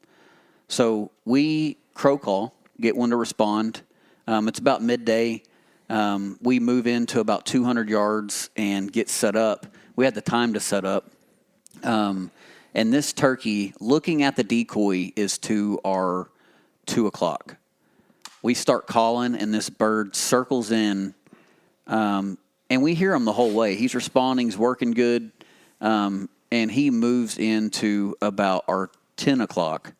So we crow call, get one to respond. It's about midday. We move into about 200 yards and get set up. We had the time to set up. And this turkey, looking at the decoy, is to our 2 o'clock. We start calling, and this bird circles in, and we hear him the whole way. He's responding, he's working good, and he moves into about our 10 o'clock,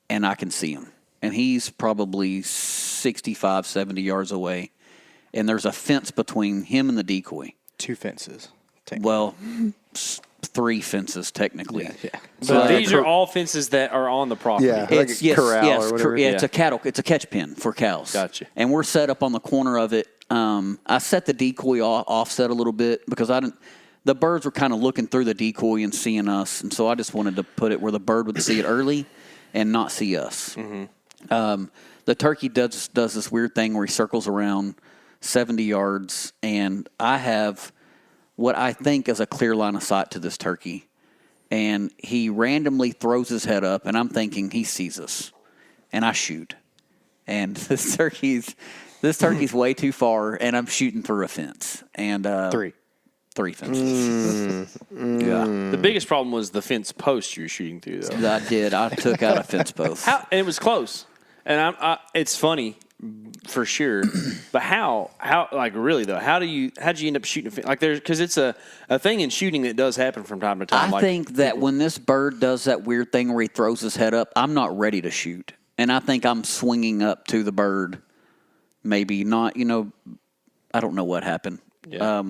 and I can see him. And he's probably 65, 70 yards away, and there's a fence between him and the decoy. 2 fences. Well, 3 fences technically. Yeah. So these are all fences that are on the property. Yeah. Like a corral or whatever. It's a cattle. It's a catch pen for cows. Gotcha. And we're set up on the corner of it. I set the decoy offset a little bit because the birds were kind of looking through the decoy and seeing us, and so I just wanted to put it where the bird would see it early and not see us. Mm-hmm. The turkey does this weird thing where he circles around 70 yards, and I have what I think is a clear line of sight to this turkey. And he randomly throws his head up, and I'm thinking he sees us. And I shoot. And this turkey's way too far, and I'm shooting through a fence. And 3 fences. Yeah. The biggest problem was the fence post you were shooting through, though. I did. I took out a fence post. And it was close. And it's funny for sure. But how like really though, how'd you end up shooting like there's because it's a thing in shooting that does happen from time to time. I think that when this bird does that weird thing where he throws his head up, I'm not ready to shoot. And I think I'm swinging up to the bird. Maybe not, I don't know what happened. Yeah.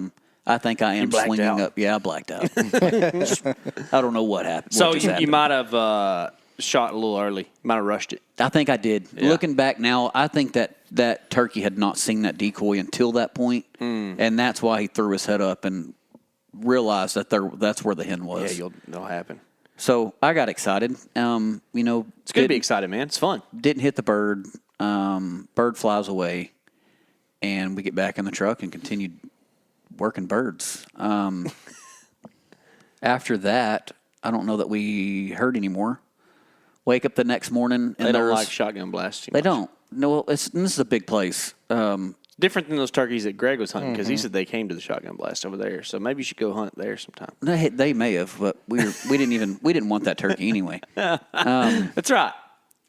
I think I am blacked slinging out. up. Yeah, I blacked out. I don't know what happened. So what just you happened. might have shot a little early. Might have rushed it. I think I did. Yeah. Looking back now, I think that turkey had not seen that decoy until that point, and that's why he threw his head up and realized that that's where the hen was. Yeah, that'll happen. So I got excited. You know, It's good to be excited, man. It's fun. Didn't hit the bird. Bird flies away, and we get back in the truck and continued working birds. After that, I don't know that we heard anymore. Wake up the next morning, and They don't like shotgun blasts. They don't. No, this is a big place. Different than those turkeys that Greg was hunting because he said they came to the shotgun blast over there. So maybe you should go hunt there sometime. They may have, but we didn't want that turkey anyway. That's right.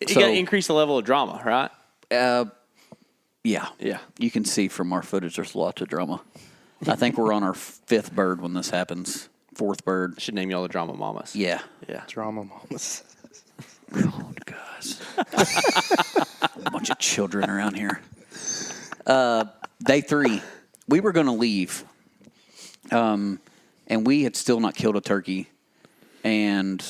You So- got to increase the level of drama, right? Yeah. Yeah. You can see from our footage there's lots of drama. I think we're on our 5th bird when this happens. 4th bird. Should name y'all the drama mamas. Yeah. Yeah. Drama mamas. Oh, guys. A bunch of children around here. Day 3, we were going to leave. And we had still not killed a turkey. And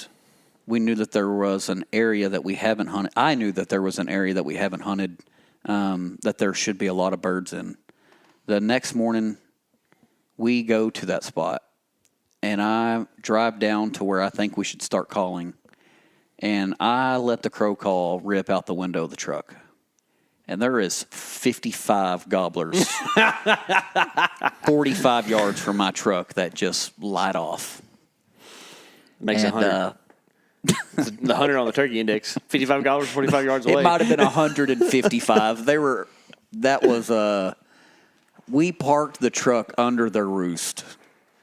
we knew that there was an area that we haven't hunted. I knew that there was an area that we haven't hunted that there should be a lot of birds in. The next morning, we go to that spot. And I drive down to where I think we should start calling. And I let the crow call rip out the window of the truck. And there is 55 gobblers 45 yards from my truck that just light off. Makes And, 100. The 100 on the turkey index. 55 gobblers, 45 yards away. It might have been 155. We parked the truck under their roost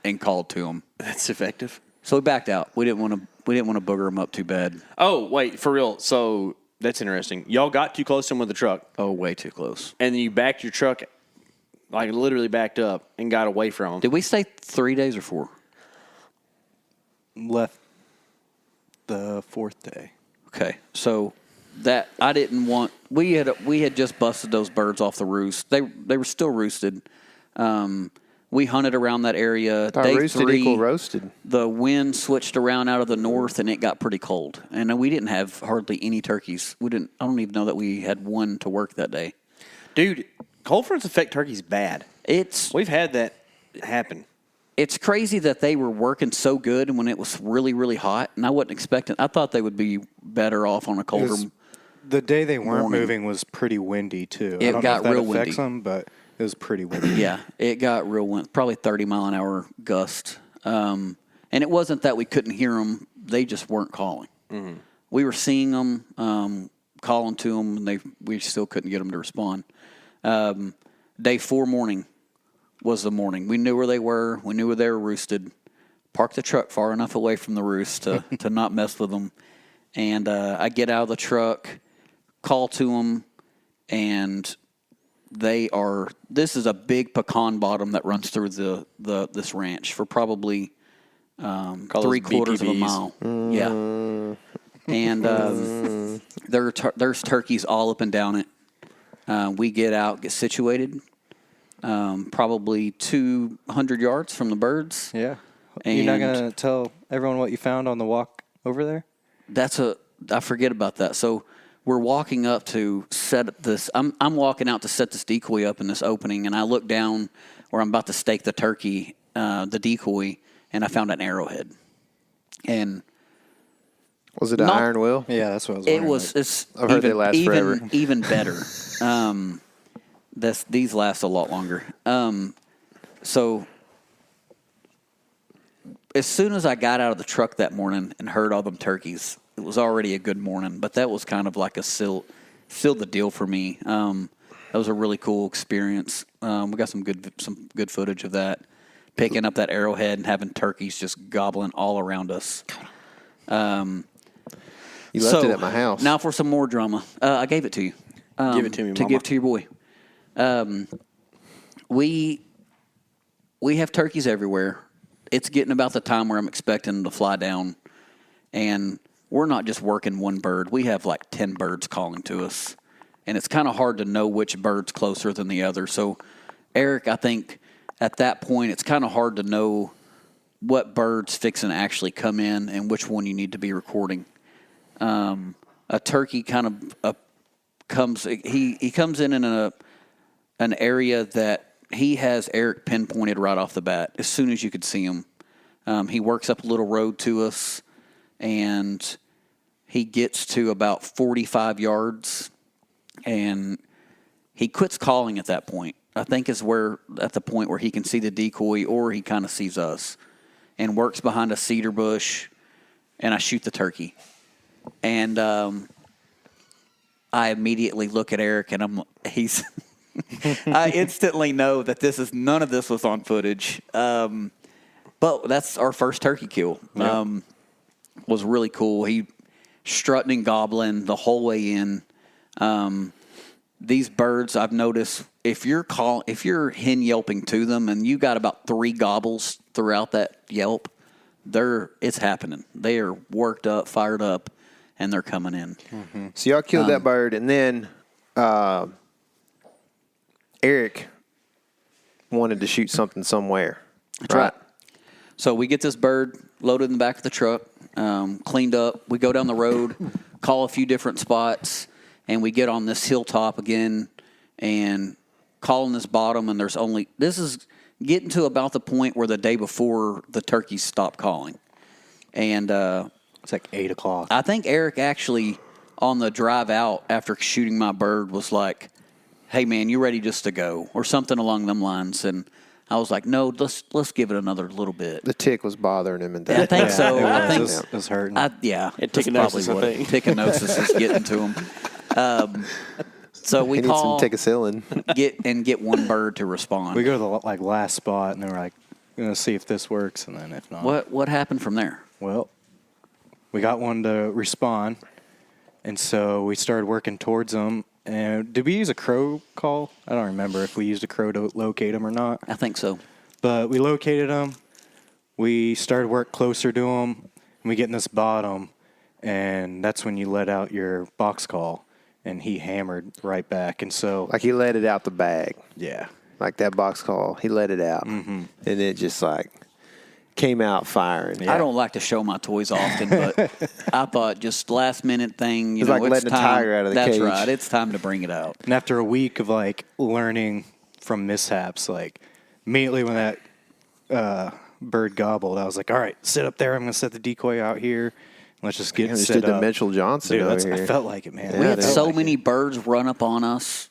and called to them. That's effective. So we backed out. We didn't want to booger them up too bad. Oh, wait, for real. So that's interesting. Y'all got too close to him with the truck, Oh, way too close. and then you backed your truck, like literally backed up and got away from him. Did we stay 3 days or 4? Left the 4th day. Okay, so that I didn't want. We had just busted those birds off the roost. They were still roosted. We hunted around that area. Our Day roosted 3, equal roasted. the wind switched around out of the north, and it got pretty cold. And we didn't have hardly any turkeys. I don't even know that we had one to work that day. Dude, cold fronts affect turkeys bad. We've had that happen. It's crazy that they were working so good when it was really, really hot, and I wasn't expecting. I thought they would be better off on a colder. The day they weren't morning. moving was pretty windy too. It I don't got know if that real affects windy. them, but it was pretty windy. Yeah, it got real wind, probably 30-mile-an-hour gust. And it wasn't that we couldn't hear them; they just weren't calling. Mm-hmm. We were seeing them, calling to them, and we still couldn't get them to respond. Day 4 morning was the morning. We knew where they were. We knew where they were roosted. Parked the truck far enough away from the roost to not mess with them. And I get out of the truck, call to them, and this is a big pecan bottom that runs through this ranch for probably 3/4 of a mile. Yeah. And there's turkeys all up and down it. We get out, get situated, probably 200 yards from the birds. Yeah. You're not going to tell everyone what you found on the walk over there? I forget about that. So we're walking up to set this. I'm walking out to set this decoy up in this opening, and I look down where I'm about to stake the turkey, the decoy, and I found an arrowhead. And Was it an iron will? Yeah, that's what I was it wondering. was. It's I've heard they last forever. Even better. These last a lot longer. So as soon as I got out of the truck that morning and heard all them turkeys, it was already a good morning. But that was kind of like sealed the deal for me. That was a really cool experience. We got some good footage of that, picking up that arrowhead and having turkeys just gobbling all around us. You left it at my house. Now for some more drama. I gave it to you. Give it to me, to Mama. give to your boy. We have turkeys everywhere. It's getting about the time where I'm expecting them to fly down, and we're not just working one bird. We have like 10 birds calling to us, and it's kind of hard to know which bird's closer than the other. So Eric, I think at that point, it's kind of hard to know what bird's fixing to actually come in and which one you need to be recording. A turkey kind of comes in an area that he has Eric pinpointed right off the bat as soon as you could see him. He works up a little road to us, and he gets to about 45 yards, and he quits calling at that point. I think is at the point where he can see the decoy or he kind of sees us, and works behind a cedar bush, and I shoot the turkey. And I immediately look at Eric, and I instantly know that none of this was on footage. But that's our first turkey kill. Was really cool. He strutting and gobbling the whole way in. These birds, I've noticed, if you're hen yelping to them and you got about 3 gobbles throughout that yelp, it's happening. They are worked up, fired up, and they're coming in. Mm-hmm. So y'all killed that bird, and then Eric wanted to shoot something somewhere. That's right. So we get this bird loaded in the back of the truck, cleaned up. We go down the road, call a few different spots, and we get on this hilltop again and call on this bottom, and this is getting to about the point where the day before the turkeys stopped calling. And it's like 8 o'clock. I think Eric actually, on the drive out after shooting my bird, was like, hey, man, you ready just to go? Or something along them lines. And I was like, no, let's give it another little bit. The tick was bothering him. I think so. It was hurting. Echinosis, I think. Echinosis is getting to him. So we call some ticicillin. get one bird to respond. We go to the last spot, and then we're like, going to see if this works, and then if not. What happened from there? Well, we got one to respond, and so we started working towards them. And did we use a crow call? I don't remember if we used a crow to locate him or not. I think so. But we located him. We started work closer to him, and we get in this bottom, and that's when you let out your box call, and he hammered right back. And so, like, he let it out the bag. Yeah. Like that box call, he let it out. Mm-hmm. And it just came out firing. Yeah. I don't like to show my toys often, but I thought just last minute thing. It's like letting a tiger out of the cage. That's right. It's time to bring it out. And after a week of learning from mishaps, immediately when that bird gobbled, I was like, all right, sit up there. I'm going to set the decoy out here. Let's just get set up. The Mitchell Johnson Dude, over here. I felt like it, man. We had so many birds run up on us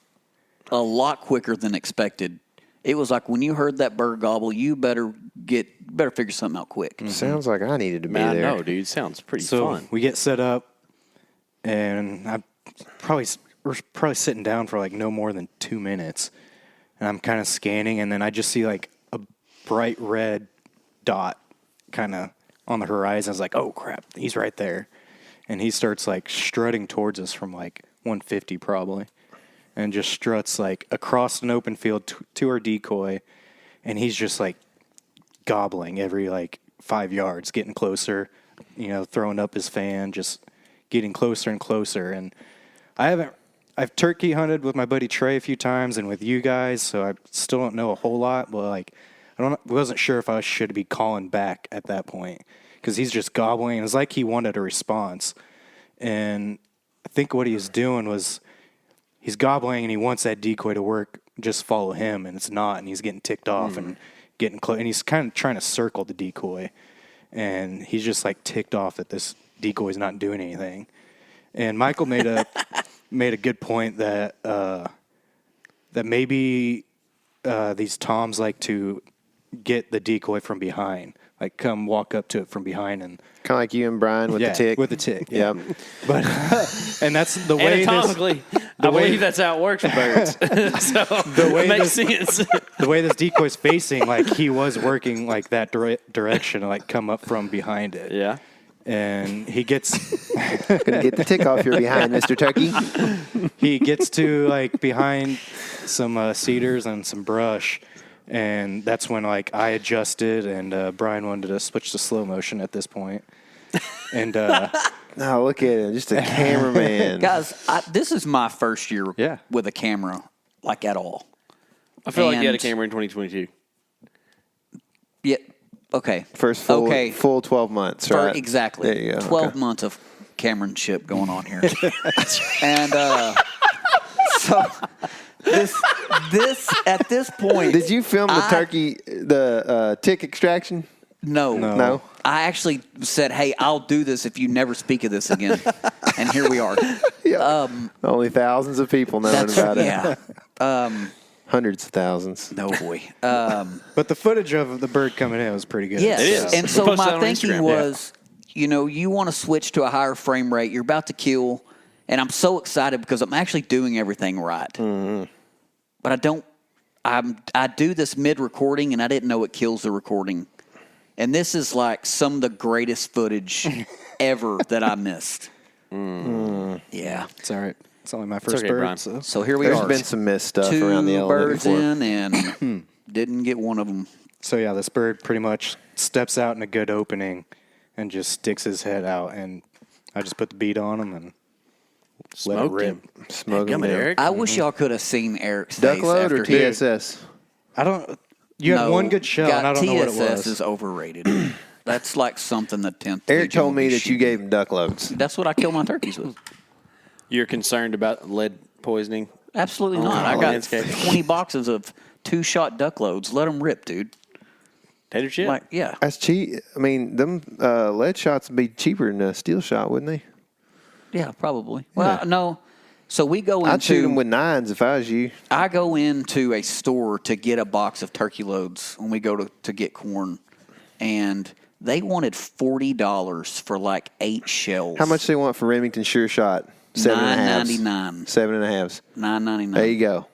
a lot quicker than expected. It was like when you heard that bird gobble, you better figure something out quick. Mm-hmm. Sounds like I needed to be there. No, dude, sounds pretty fun. We get set up, and we're probably sitting down for no more than 2 minutes, and I'm kind of scanning, and then I just see a bright red dot kind of on the horizon. I was like, oh crap, he's right there, and he starts strutting towards us from 150 probably. And just struts across an open field to our decoy, and he's just gobbling every 5 yards, getting closer, throwing up his fan, just getting closer and closer. And I've turkey hunted with my buddy Trey a few times and with you guys, so I still don't know a whole lot, but I wasn't sure if I should be calling back at that point because he's just gobbling. It's like he wanted a response, and I think what he was doing was, he's gobbling and he wants that decoy to work, just follow him, and it's not, and he's getting ticked off and getting close, and he's kind of trying to circle the decoy, and he's just ticked off that this decoy's not doing anything. And Michael made a good point that maybe these toms like to get the decoy from behind, come walk up to it from behind, and kind of like you and Brian with the tick. With the tick, yeah. But and that's the way anatomically, I believe that's how it works with birds. So it makes sense. The way this decoy's facing, he was working that direction, come up from behind it. Yeah. And he gets gonna get the tick off your behind, Mr. Turkey. He gets to behind some cedars and some brush. And that's when I adjusted, and Brian wanted to switch to slow motion at this point. And no, look at him, just a cameraman. Guys, this is my first year with a camera, at all. I feel like you had a camera in 2022. Yeah. Okay. First full 12 months, right? Exactly. There you go. 12 months of Cameronship going on here. And so this at this point. Did you film the tick extraction? No. I actually said, hey, I'll do this if you never speak of this again. And here we are. Yeah. Only thousands of people knowing about it. Yeah. Hundreds of thousands. No, boy. But the footage of the bird coming in was pretty good. Yes. It is. And We so posted my that on thinking Instagram. was, you want to switch to a higher frame rate. You're about to kill. And I'm so excited because I'm actually doing everything right. Mm-hmm. But I don't. I do this mid-recording, and I didn't know it kills the recording. And this is like some of the greatest footage ever that I missed. Yeah. It's all right. It's only my first okay, bird. Brian. So here we There's are. been some missed stuff Two around the elevator birds before. in and didn't get one of them. So yeah, this bird pretty much steps out in a good opening and just sticks his head out, and I just put the bead on him and let it Smoked rip. him. Smoking Come down. Eric. I wish y'all could have seen Eric's Duck face load or after he- TSS? I don't. You had one good shell, and I don't know what it TSS was. is overrated. That's like something the 10th. Eric Legion told will me be that you shooting. gave him duck loads. That's what I kill my turkeys with. You're concerned about lead poisoning? Absolutely not. I got landscape. 20 boxes of 2-shot duck loads. Let them rip, dude. Tater chip? Like, yeah. That's cheap. I mean, them lead shots would be cheaper than a steel shot, wouldn't they? Yeah, probably. Well, no. So we go into. I'd shoot them with 9s if I was you. I go into a store to get a box of turkey loads when we go to get corn, and they wanted $40 for like 8 shells. How much they want for Remington Sure Shot? 7.5s. $9.99. 7.5s. $9.99. There you go.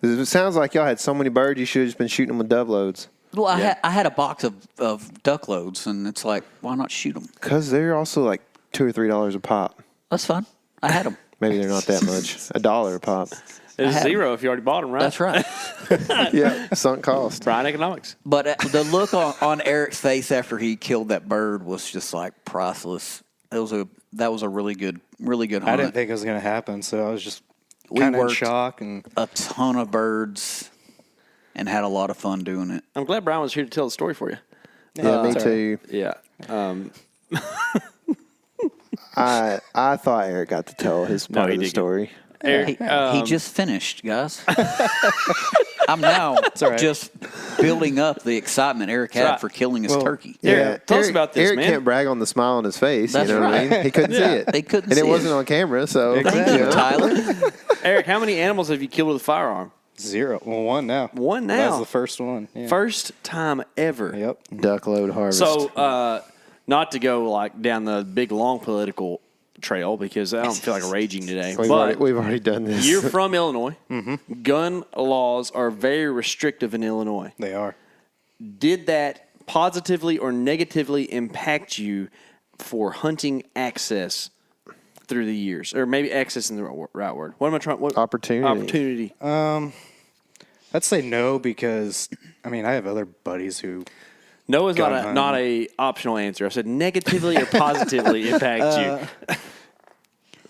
It sounds like y'all had so many birds, you should have just been shooting them with dove loads. Well, I had a box of duck loads, and it's like, why not shoot them? Because they're also like $2 or $3 a pop. That's fine. I had them. Maybe they're not that much. $1 a pop. It's I have- 0 if you already bought them, right? That's right. Yeah, sunk cost. Brian economics. But the look on Eric's face after he killed that bird was just like priceless. That was a really good hunt. I didn't think it was going to happen, so I was just We kind of in worked shock. And a ton of birds and had a lot of fun doing it. I'm glad Brian was here to tell the story for you. Yeah, me too. Yeah. I thought Eric got to tell his part he of the did. story. Eric, He just finished, guys. I'm now right. just building up the excitement Eric had right. for killing his turkey. Yeah, tell us Eric, about this, Eric man. can't brag on the smile on his face. That's you know what I right. mean? He couldn't see it. They couldn't and see it wasn't it. on camera, so Thank you, Tyler. Eric, how many animals have you killed with a firearm? 0. Well, 1 now. One That now. was the first one. Yeah. First time ever. Yep. duck load harvest. So, not to go like down the big long political trail because I don't feel like raging today. we've already done this. You're from Illinois. Mm-hmm. Gun laws are very restrictive in Illinois. They are. Did that positively or negatively impact you for hunting access through the years? Or maybe access in the right word. What am I trying? What Opportunity. I'd say no because, I mean, I have other buddies who. No is Gun not a optional answer. I said negatively or positively impact you.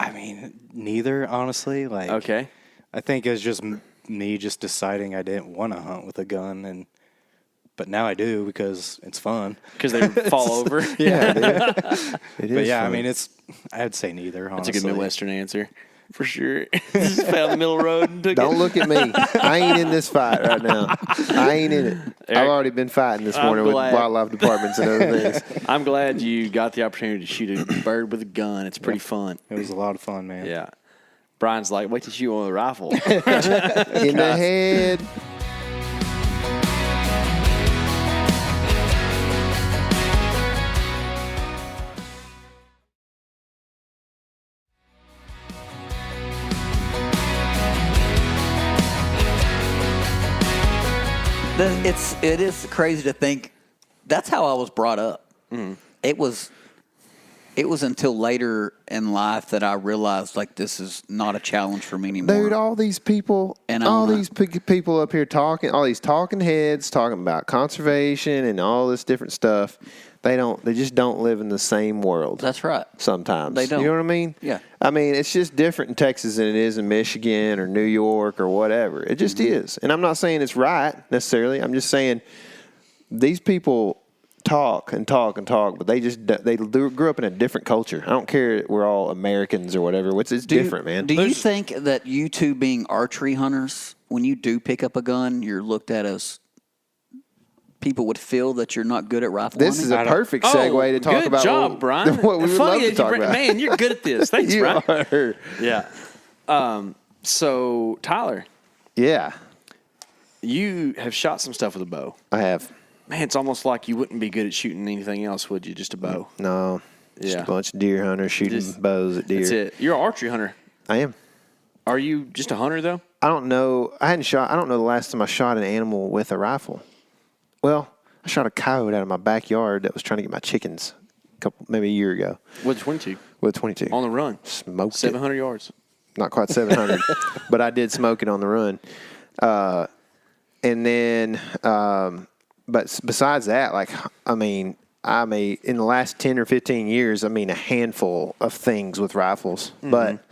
I mean, neither, honestly. Like, Okay. I think it was just me just deciding I didn't want to hunt with a gun, but now I do because it's fun. Because they fall over. yeah, dude. It is But yeah, fun. I mean, I'd say neither. That's Honestly. a good Midwestern answer. For sure. Just found the middle road and took Don't it. look at me. I ain't in this fight right now. I ain't in it. Eric, I've already been fighting this I'm morning with glad. wildlife departments and other things. I'm glad you got the opportunity to shoot a bird with a gun. It's pretty fun. It was a lot of fun, man. Yeah. Brian's like, wait till you shoot one with a rifle. In the head. It is crazy to think that's how I was brought up. Mm-hmm. It was until later in life that I realized like this is not a challenge for me anymore. Dude, all these people, And I all wanna- these people up here talking, all these talking heads talking about conservation and all this different stuff. They just don't live in the same world. That's right. Sometimes. They don't. You know what I mean? Yeah. I mean, it's just different in Texas than it is in Michigan or New York or whatever. It just is. And I'm not saying it's right necessarily. I'm just saying these people talk and talk and talk, but they grew up in a different culture. I don't care. We're all Americans or whatever. It's different, man. Do you think that you two being archery hunters, when you do pick up a gun, you're looked at as people would feel that you're not good at rifle This hunting? is a perfect segue to talk about Good job, Brian. what we would love to talk about. Man, you're good at this. Thanks, You Brian. are. Yeah. So, Tyler, Yeah, you have shot some stuff with a bow. I have. Man, it's almost like you wouldn't be good at shooting anything else, would you? Just a bow. No, just Yeah. a bunch of deer hunters shooting bows at deer. That's it. You're an archery hunter. I am. Are you just a hunter, though? I don't know. I don't know the last time I shot an animal with a rifle. Well, I shot a coyote out of my backyard that was trying to get my chickens maybe a year ago With 22. with 22. On the run. Smoked 700 yards. Not quite 700, but I did smoke it on the run. And then, but besides that, like, I mean, in the last 10 or 15 years, I mean, a handful of things with rifles. Mm-hmm. But,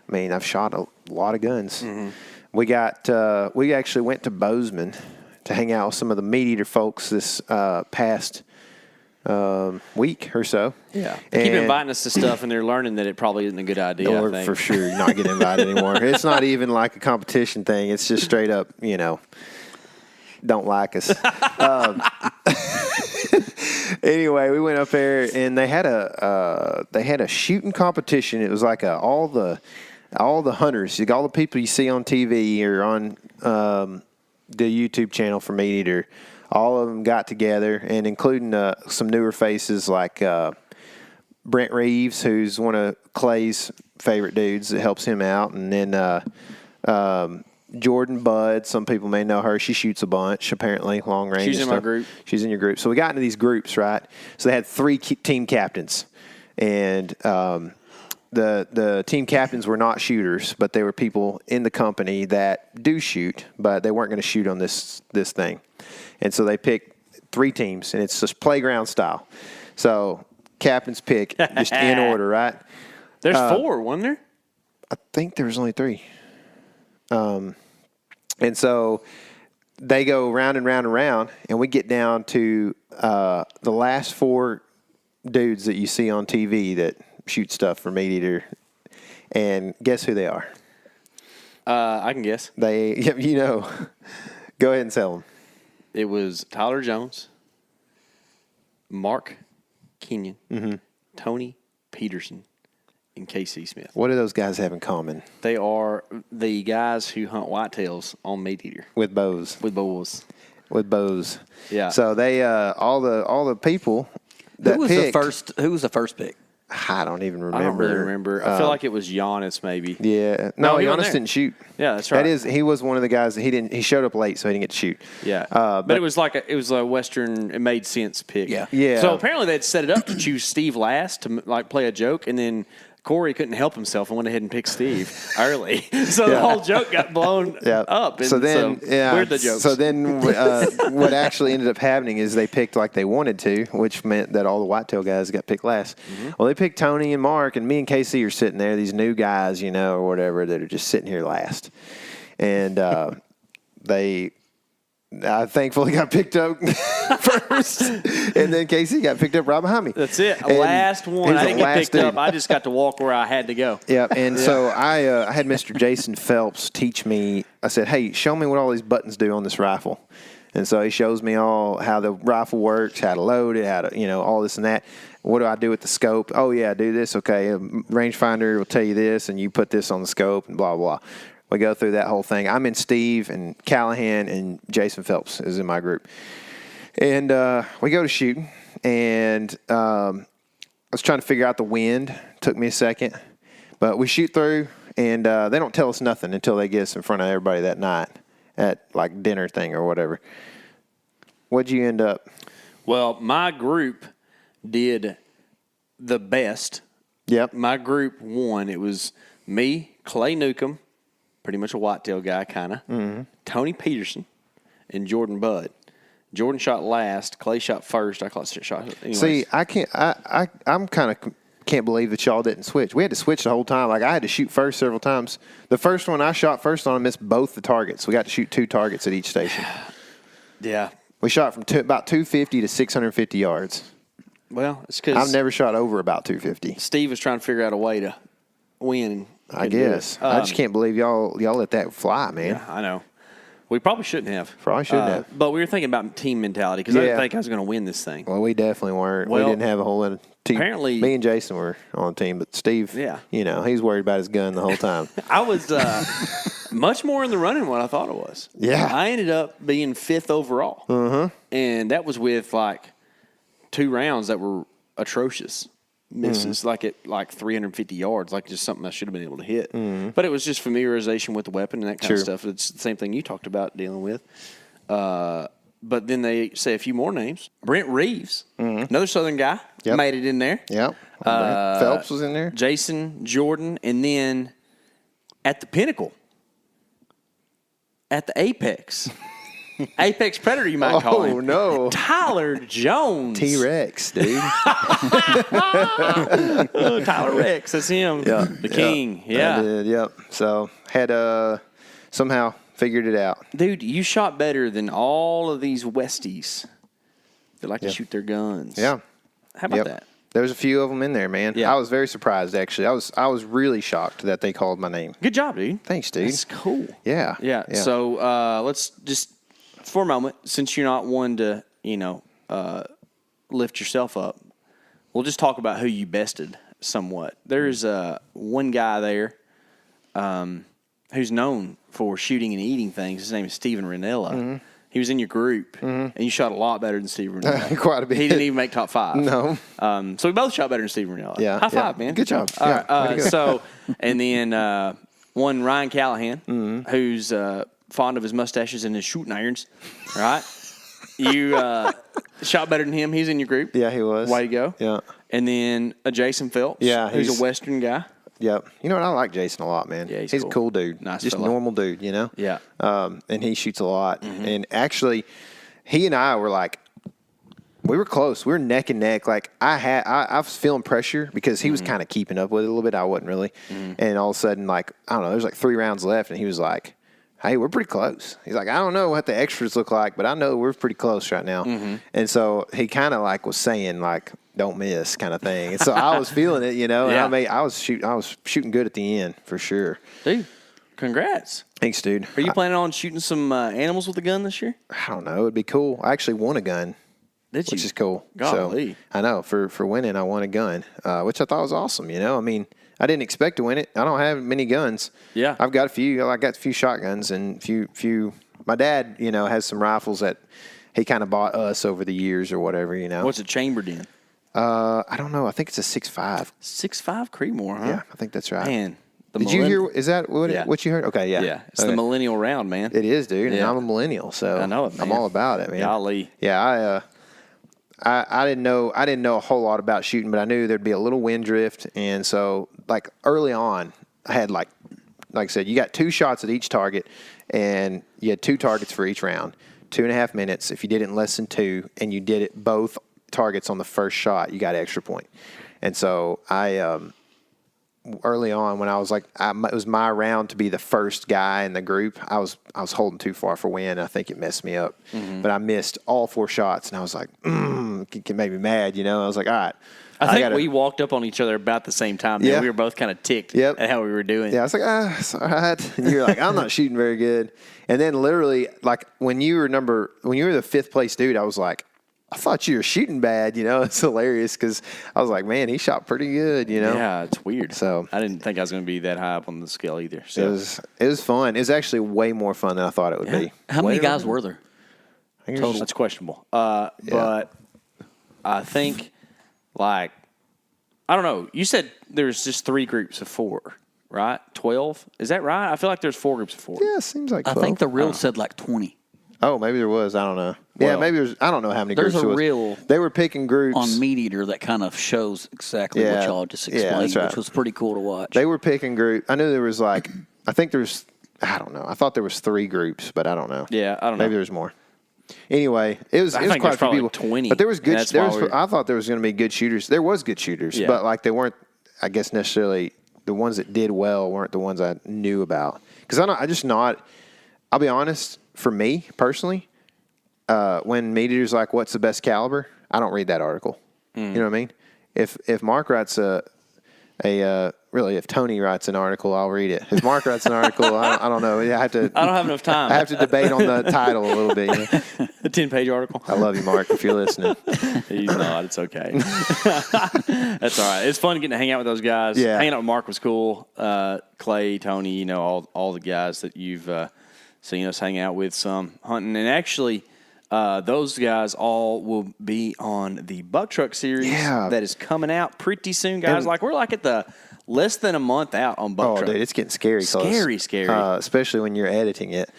I mean, I've shot a lot of guns. Mm-hmm. We actually went to Bozeman to hang out with some of the meat eater folks this past week or so. Yeah. They keep inviting us to stuff, and they're learning that it probably isn't a good idea, I think. For sure, you're not getting invited anymore. It's not even like a competition thing. It's just straight up, don't like us. Anyway, we went up there, and they had a shooting competition. It was like all the hunters, all the people you see on TV or on the YouTube channel for Meat Eater. All of them got together, and including some newer faces like Brent Reeves, who's one of Clay's favorite dudes that helps him out, and then Jordan Budd. Some people may know her. She shoots a bunch, apparently, long range. She's in my group. She's in your group. So we got into these groups, right? So they had 3 team captains, and the team captains were not shooters, but they were people in the company that do shoot, but they weren't going to shoot on this thing. And so they picked 3 teams, and it's just playground style. So captains pick just in order, right? There's 4, wasn't there? I think there was only 3. And so they go round and round and round, and we get down to the last 4 dudes that you see on TV that shoot stuff for Meat Eater. And guess who they are? I can guess. Go ahead and tell them. It was Tyler Jones, Mark Kenyon, Tony Peterson, and K.C. Smith. What do those guys have in common? They are the guys who hunt whitetails on Meat Eater. With bows. With bows. With bows. Yeah. So they all the people that Who was the first pick? I don't even remember. I don't really remember. I feel like it was Giannis, maybe. Yeah. No, he wasn't Giannis there. didn't shoot. Yeah, that's right. He was one of the guys that he showed up late, so he didn't get to shoot. Yeah. But it was like it was a Western, it made sense pick. Yeah. Yeah. So apparently they'd set it up to choose Steve last to like play a joke, and then Corey couldn't help himself and went ahead and picked Steve early. So the whole joke got blown up. And so where'd the jokes? So then what actually ended up happening is they picked like they wanted to, which meant that all the whitetail guys got picked last. Mm-hmm. Well, they picked Tony and Mark, and me and KC are sitting there, these new guys, or whatever, that are just sitting here last. And I thankfully got picked up first, and then Casey got picked up right behind me. That's it. And Last one. I didn't get picked up. I just got to walk where I had to go. Yeah, and so I had Mr. Jason Phelps teach me. I said, "Hey, show me what all these buttons do on this rifle." And so he shows me all how the rifle works, how to load it, how to all this and that. What do I do with the scope? Oh yeah, I do this. Okay, a rangefinder will tell you this, and you put this on the scope, and blah blah. We go through that whole thing. I'm in Steve and Callahan, and Jason Phelps is in my group. And we go to shooting, and I was trying to figure out the wind. Took me a second. But we shoot through, and they don't tell us nothing until they get us in front of everybody that night at, like, dinner thing or whatever. What'd you end up? Well, my group did the best. Yep. My group won. It was me, Clay Newcomb, pretty much a whitetail guy, kind of. Mm-hmm. Tony Peterson and Jordan Budd. Jordan shot last. Clay shot first. I shot. Anyways. See, I'm kind of can't believe that y'all didn't switch. We had to switch the whole time. Like, I had to shoot first several times. The first one I shot first on, I missed both the targets. We got to shoot 2 targets at each station. Yeah. We shot from about 250 to 650 yards. Well, it's because I've never shot over about 250. Steve was trying to figure out a way to win. I guess. I just can't believe y'all let that fly, man. Yeah, I know. We probably shouldn't have. Probably shouldn't have. But we were thinking about team mentality because I didn't think I was going to win this thing. Well, we definitely weren't. Well, we didn't have a whole lot of team. apparently- me and Jason were on the team, but Steve, he's worried about his gun the whole time. I was much more in the running than what I thought it was. Yeah. I ended up being 5th overall. And that was with like 2 rounds that were atrocious misses, like at 350 yards, like just something I should have been able to hit. But it was just familiarization with the weapon and that kind of stuff. It's the same thing you talked about dealing with. But then they say a few more names. Brent Reeves, another Southern guy, made it in there. Yep. Phelps was in there. Jason, Jordan, and then at the pinnacle, at the apex, apex predator, you might call him. Oh, no. Tyler Jones. T-Rex, dude. Tyler Rex, that's him. Yeah. The king. Yeah. I did, yep. So had somehow figured it out. Dude, you shot better than all of these Westies that like to shoot their guns. Yeah. How about that? There was a few of them in there, man. Yeah. I was very surprised, actually. I was really shocked that they called my name. Good job, dude. Thanks, dude. That's cool. Yeah. Yeah. So let's just, for a moment, since you're not one to, lift yourself up, we'll just talk about who you bested somewhat. There's one guy there who's known for shooting and eating things. His name is Steven Ranella. He was in your group, and you shot a lot better than Steven Ranella. Quite a bit. He didn't even make top 5. No. So we both shot better than Steven Ranella. Yeah. High five, man. Good job. All Yeah. right. So, and then one Ryan Callahan, who's fond of his mustaches and his shooting irons, right? You shot better than him. He's in your group. Yeah, he was. Way to go. Yeah. And then a Jason Phelps, Yeah, who's he's- a Western guy. Yep. You know what? I like Jason a lot, man. Yeah, he's a cool. cool dude. Nice Just fella. normal dude, you know? Yeah. And he shoots a lot. And actually, he and I were like, we were close. We were neck and neck. Like I was feeling pressure because he was kind of keeping up with it a little bit. I wasn't really. And all of a sudden, like, I don't know, there's like 3 rounds left. And he was like, hey, we're pretty close. He's like, I don't know what the extras look like, but I know we're pretty close right now. And so he kind of like was saying like, don't miss kind of thing. And so I was feeling it, you know, and Yeah. I was shooting good at the end for sure. Dude, congrats. Thanks, dude. Are you planning on shooting some animals with a gun this year? I don't know. It'd be cool. I actually won a gun. Did you? Which is cool. Golly. So I know for winning, I won a gun, which I thought was awesome. You know, I mean, I didn't expect to win it. I don't have many guns. Yeah. I've got a few. I got a few shotguns and few. My dad, you know, has some rifles that he kind of bought us over the years or whatever. You know. What's it chambered in? I don't know. I think it's a 6.5. 6.5 Creedmoor, huh? Yeah, I think that's right. Man. Did you hear? Is that what, Yeah. what you heard? Okay, yeah. Yeah. It's Okay. the millennial round, man. It is, dude. And Yeah. I'm a millennial, so I know it, I'm man. all about it, man. Golly. Yeah, I didn't know a whole lot about shooting, but I knew there'd be a little wind drift, and so like early on, I had like I said, you got 2 shots at each target, and you had 2 targets for each round, 2.5 minutes. If you did it in less than 2, and you did it both targets on the first shot, you got an extra point. And so I early on when I was like, it was my round to be the first guy in the group. I was holding too far for wind. I think it messed me up, but I missed all 4 shots, and I was like, it made me mad. You know, I was like, all right. I think we walked up on each other about the same time. Yeah. We were both kind of ticked Yep. at how we were doing. Yeah, I was like, it's all right. And you're like, I'm not shooting very good. And then literally, like when you were the 5th place dude, I was like, I thought you were shooting bad. You know, it's hilarious because I was like, man, he shot pretty good. You know, Yeah, it's weird. So I didn't think I was going to be that high up on the scale either. So it was fun. It was actually way more fun than I thought it would be. How many guys were there? I think it was- that's questionable. But I think like I don't know. You said there's just 3 groups of 4, right? 12? Is that right? I feel like there's 4 groups of 4. Yeah, it seems like 12. I think the reel said like 20 Oh, maybe there was. I don't know. Yeah, Well, maybe there's. I don't know how many there's groups a there was. reel They were picking groups. on Meat Eater that kind of shows exactly what Yeah. y'all just Yeah, explained, that's right. which was pretty cool to watch. They were picking group. I knew there was like. I think there's. I don't know. I thought there was 3 groups, but I don't know. Yeah, I don't know. Maybe there's more. Anyway, it was I quite think a there's few probably people. 20, But there was good. and that's There why was, we- I thought there was going to be good shooters. There was good shooters, Yeah. but like they weren't. I guess necessarily the ones that did well weren't the ones I knew about. Because I just not. I'll be honest. For me personally, when Meat Eater's like, what's the best caliber? I don't read that article. You know what I mean? If Mark writes really, if Tony writes an article, I'll read it. If Mark writes an article, I don't know. I don't have enough time. I have to debate on the title a little bit. You know? A 10-page article. I love you, Mark, if you're listening. He's not. It's okay. That's all right. It's fun getting to hang out with those guys. Yeah. Hanging out with Mark was cool. Clay, Tony, all the guys that you've seen us hang out with some hunting. And actually, those guys all will be on the Buck Truck series that is coming out pretty soon, guys. And we're at the less than a month out on Buck Truck. Oh, dude, it's getting scary. Scary. Especially when you're editing it.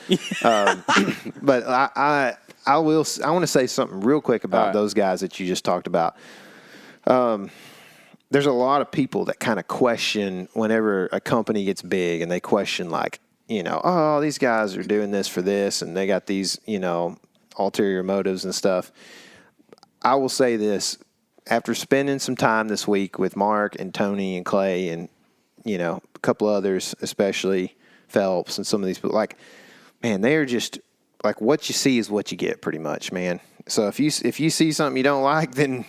But I want to say something real quick about those guys that you just talked about. There's a lot of people that kind of question whenever a company gets big, and they question these guys are doing this for this, and they got these, ulterior motives and stuff. I will say this. After spending some time this week with Mark and Tony and Clay and, a couple others, especially Phelps and some of these people, man, they are just what you see is what you get pretty much, man. So if you see something you don't like, then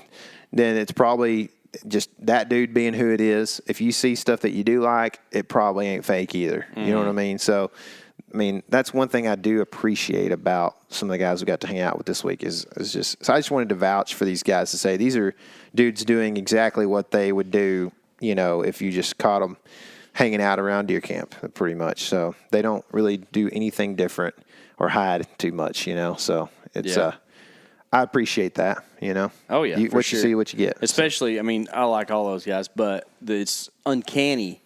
it's probably just that dude being who it is. If you see stuff that you do like, it probably ain't fake either. You know what I mean? So, that's one thing I do appreciate about some of the guys we got to hang out with this week is just, so I just wanted to vouch for these guys to say these are dudes doing exactly what they would do, if you just caught them hanging out around deer camp, pretty much. So they don't really do anything different or hide too much, so it's, I appreciate that, Oh, yeah. You see, what you get. Especially, I like all those guys, but it's uncanny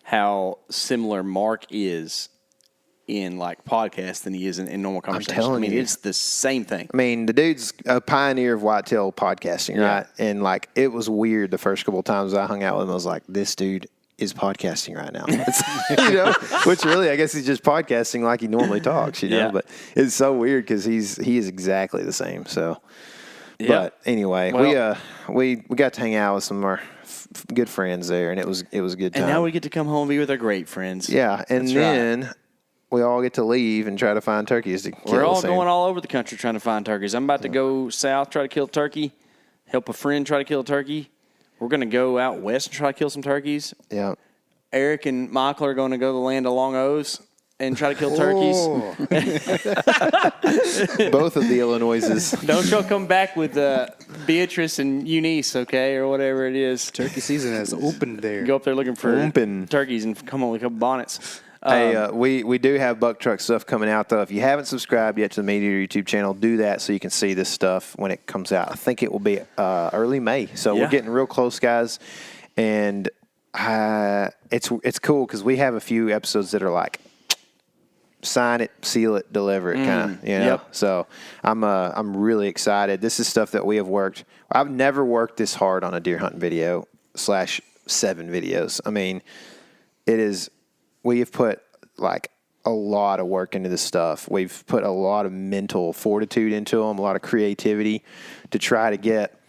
how similar Mark is in podcast than he is in normal conversation. I'm telling you. It's the same thing. The dude's a pioneer of whitetail podcasting, right? And it was weird the first couple of times I hung out with him. I was like, this dude is podcasting right now. Which really, I guess he's just podcasting like he normally talks, but it's so weird because he is exactly the same. So, but anyway, we got to hang out with some of our good friends there, and it was a good time. And now we get to come home and be with our great friends. Yeah, and then we all get to leave and try to find turkeys to kill. We're all going all over the country trying to find turkeys. I'm about to go south, try to kill a turkey, help a friend try to kill a turkey. We're going to go out west and try to kill some turkeys. Yeah. Eric and Michael are going to go to the land of Long O's and try to kill turkeys. Both of the Illinoises. Don't y'all come back with Beatrice and Eunice, okay, or whatever it is. Turkey season has opened there. Go up there looking for turkeys and come home with a couple bonnets. Hey, we do have Buck Truck stuff coming out, though. If you haven't subscribed yet to the Meat Eater YouTube channel, do that so you can see this stuff when it comes out. I think it will be early May. So we're getting real close, guys. And it's cool because we have a few episodes that are like, sign it, seal it, deliver it, kind of, Yep. So I'm really excited. This is stuff that we have worked. I've never worked this hard on a deer hunting video / 7 videos. It is. We have put a lot of work into this stuff. We've put a lot of mental fortitude into them, a lot of creativity to try to get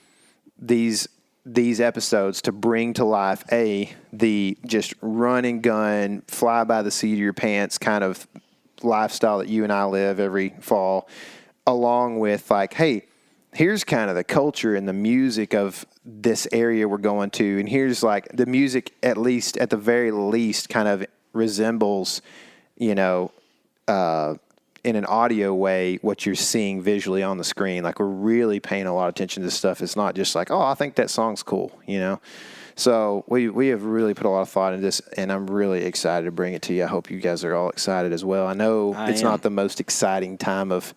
these episodes to bring to life the just run and gun, fly by the seat of your pants kind of lifestyle that you and I live every fall, along with hey, here's kind of the culture and the music of this area we're going to, and here's the music, at the very least, kind of resembles, in an audio way, what you're seeing visually on the screen. We're really paying a lot of attention to this stuff. It's not just I think that song's cool, So we have really put a lot of thought into this, and I'm really excited to bring it to you. I hope you guys are all excited as well. I know it's not the most exciting time of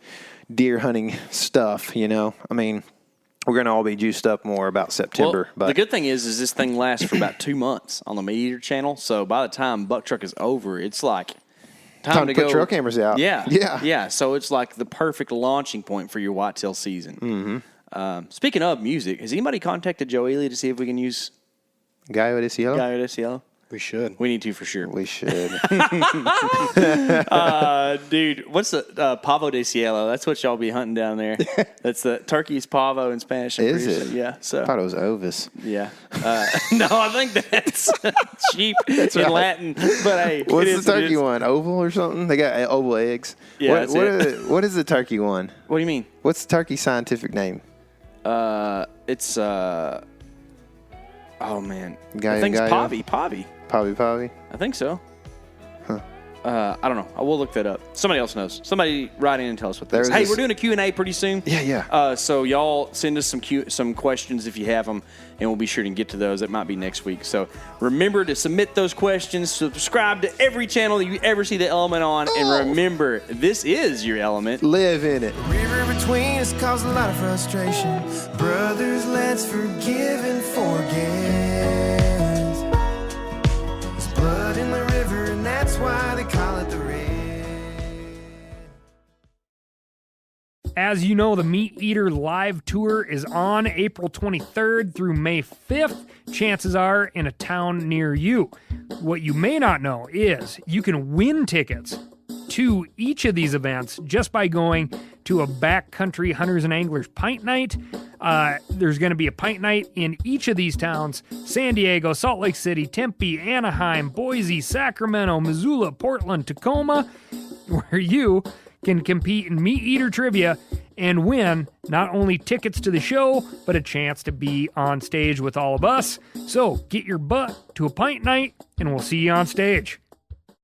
deer hunting stuff, we're going to all be juiced up more about September. Well, but the good thing is this thing lasts for about 2 months on the Meat Eater channel. So by the time Buck Truck is over, it's time to put go. trail cameras out. Yeah. So it's the perfect launching point for your whitetail season. Mm-hmm. Speaking of music, has anybody contacted Joe Ely to see if we can use Gallo de Cielo? Gallo de Cielo? We should. We need to for sure. We should. Dude, what's the Pavo de Cielo? That's what y'all be hunting down there. That's the turkey's pavo in Spanish. Is it? Yeah. So I thought it was Ovis. yeah. No, I think that's cheap in right. Latin. But hey, What's the turkey one? Oval or something? They got oval eggs. Yeah, what is the turkey one? What do you mean? What's the turkey scientific name? It's oh man, Gallo, I think it's Gallo? Pavi. Pavi. I think so. I don't know. I will look that up. Somebody else knows. Somebody write in and tell us what this is. There's Hey, this- we're doing a Q&A pretty soon. Yeah. So y'all send us some questions if you have them, and we'll be sure to get to those. It might be next week. So remember to submit those questions. Subscribe to every channel that you ever see the Element on. And remember, this is your Element. Live in it. River between us caused a lot of frustration. Brothers, let's forgive and forget. There's blood in the river, and that's why they call it the red. As you know, the Meat Eater live tour is on April 23rd through May 5th. Chances are in a town near you. What you may not know is you can win tickets to each of these events just by going to a backcountry hunters and anglers pint night. There's going to be a pint night in each of these towns: San Diego, Salt Lake City, Tempe, Anaheim, Boise, Sacramento, Missoula, Portland, Tacoma, where you can compete in Meat Eater trivia and win not only tickets to the show, but a chance to be on stage with all of us. So get your butt to a pint night, and we'll see you on stage.